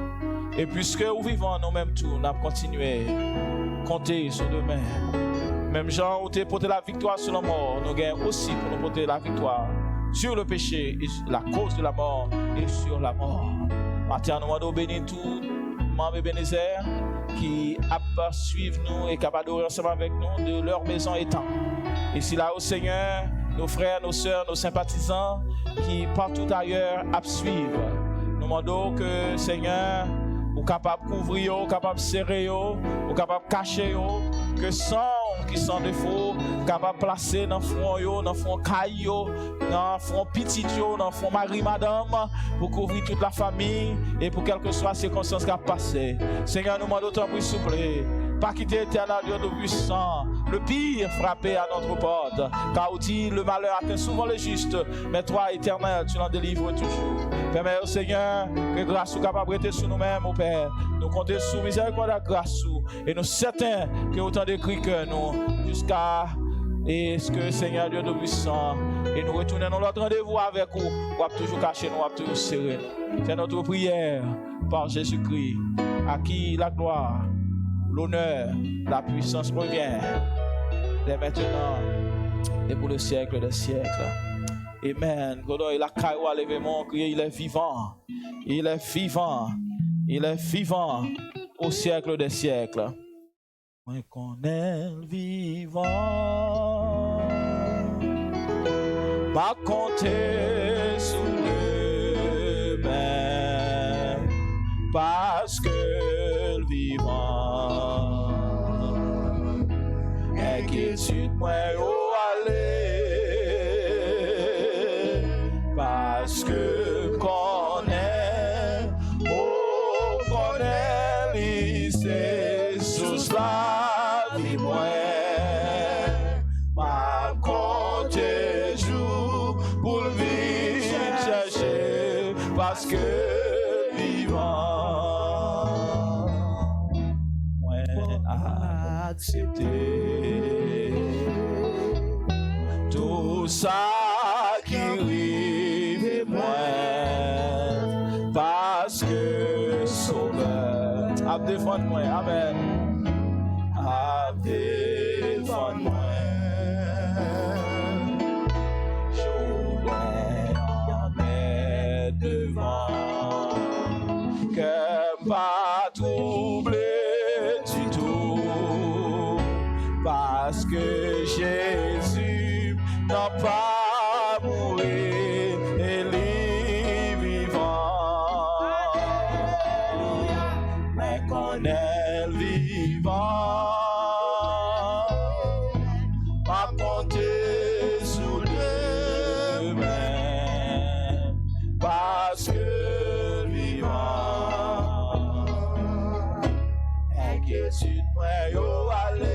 Et puisque nous vivons nous-mêmes tout, nous avons continué à compter sur demain. Même Jean, où tu as porté la victoire sur la mort, nous gagnons aussi pour nous porter la victoire sur le péché, et la cause de la mort et sur la mort. Matin, nous avons béni tout membre Ebenezer qui a suivre nous et capable d'adorer ensemble avec nous de leur maison étant. Et si là au Seigneur, nos frères, nos sœurs, nos sympathisants qui partout ailleurs à suivre, nous demandons que Seigneur, ou capable de couvrir, ou capable de serrer, ou capable de cacher, que sans qui sans défaut, capable de placer dans le front, dans le front caillou, dans le front petit, dans le front mari, madame, pour couvrir toute la famille et pour quelles que soient les circonstances qui ont passé. Seigneur, nous demandons autant pour souple. Pas quitter l'éternel Dieu de puissant, le pire frappé à notre porte. Car dit le malheur atteint souvent le juste, mais toi, éternel, tu l'en délivres toujours. Permets au Seigneur que grâce soit capable de sur nous-mêmes, au Père. Nous comptons sous miséricorde et grâce, et nous certains que autant d'écrits que nous, jusqu'à ce que Seigneur Dieu de puissant, et nous retournons notre rendez-vous avec vous, ou toujours caché nous, ou toujours serré. C'est notre prière par Jésus-Christ, à qui la gloire, l'honneur, la puissance revient, dès maintenant et pour le siècle des siècles. Amen. Quand il a caillou à l'événement, il est vivant, il est vivant, il est vivant au siècle des siècles. Moi qu'on est vivant, pas compter sur lui-même, parce que le vivant, inquiétude moi au aller, parce que connaît, oh connaît lycée sous la vie moi, ma compter jour pour le vivre chercher, parce que vivant, moi accepter tout ça qui arrive moi, parce que sauveur a défendu moi, amen, a défendu moi. Devant, que pas troublé du tout, parce que Jésus n'a pas mouru et il est vivant, mais qu'on est vivant, pas compter sous le même, parce que vivant, inquiétude moi yo aller,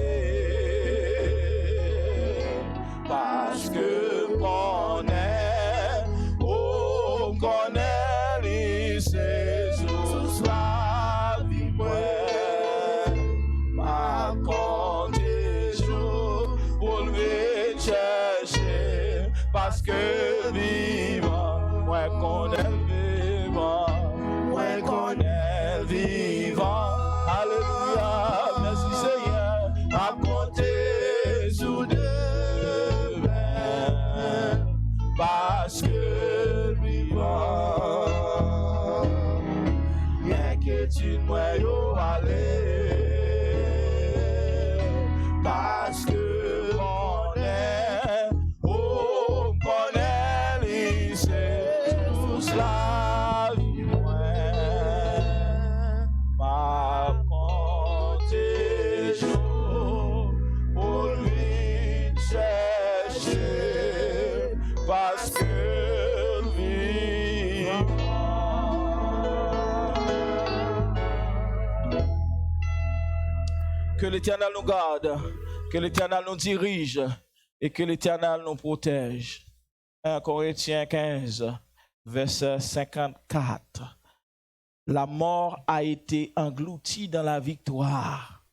parce que connaît, oh connaît lycée sous la vie moi, ma compter jour pour le chercher, parce que vivant, moi connaît vivant, moi connaît vivant, alléluia, merci Seigneur, à compter sous demain, parce que vivant, inquiétude moi yo aller, parce que connaît, oh connaît lycée tous la vie moi, ma compter jour pour lui chercher, parce que vivant. Que l'Éternel nous garde, que l'Éternel nous dirige et que l'Éternel nous protège. 1 Corinthiens 15, verset 54. La mort a été engloutie dans la victoire.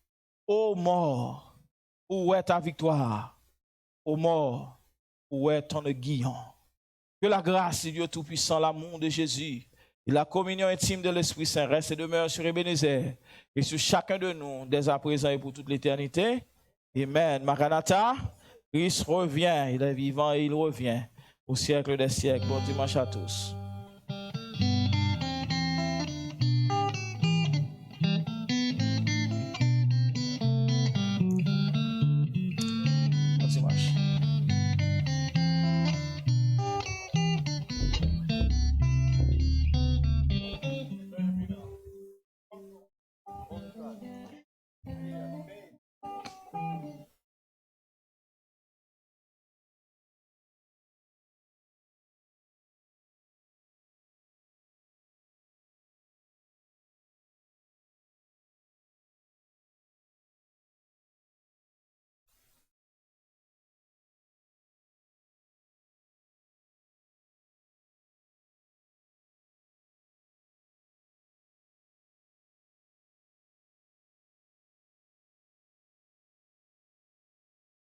Ô mort, où est ta victoire? Ô mort, où est ton aiguillon? Que la grâce du Dieu Tout-Puissant, l'amour de Jésus et la communion intime de l'Esprit Saint reste et demeure sur Ebenezer et sur chacun de nous, dès à présent et pour toute l'éternité. Amen. Maranatha, Christ revient, il est vivant et il revient au siècle des siècles. Bon dimanche à tous.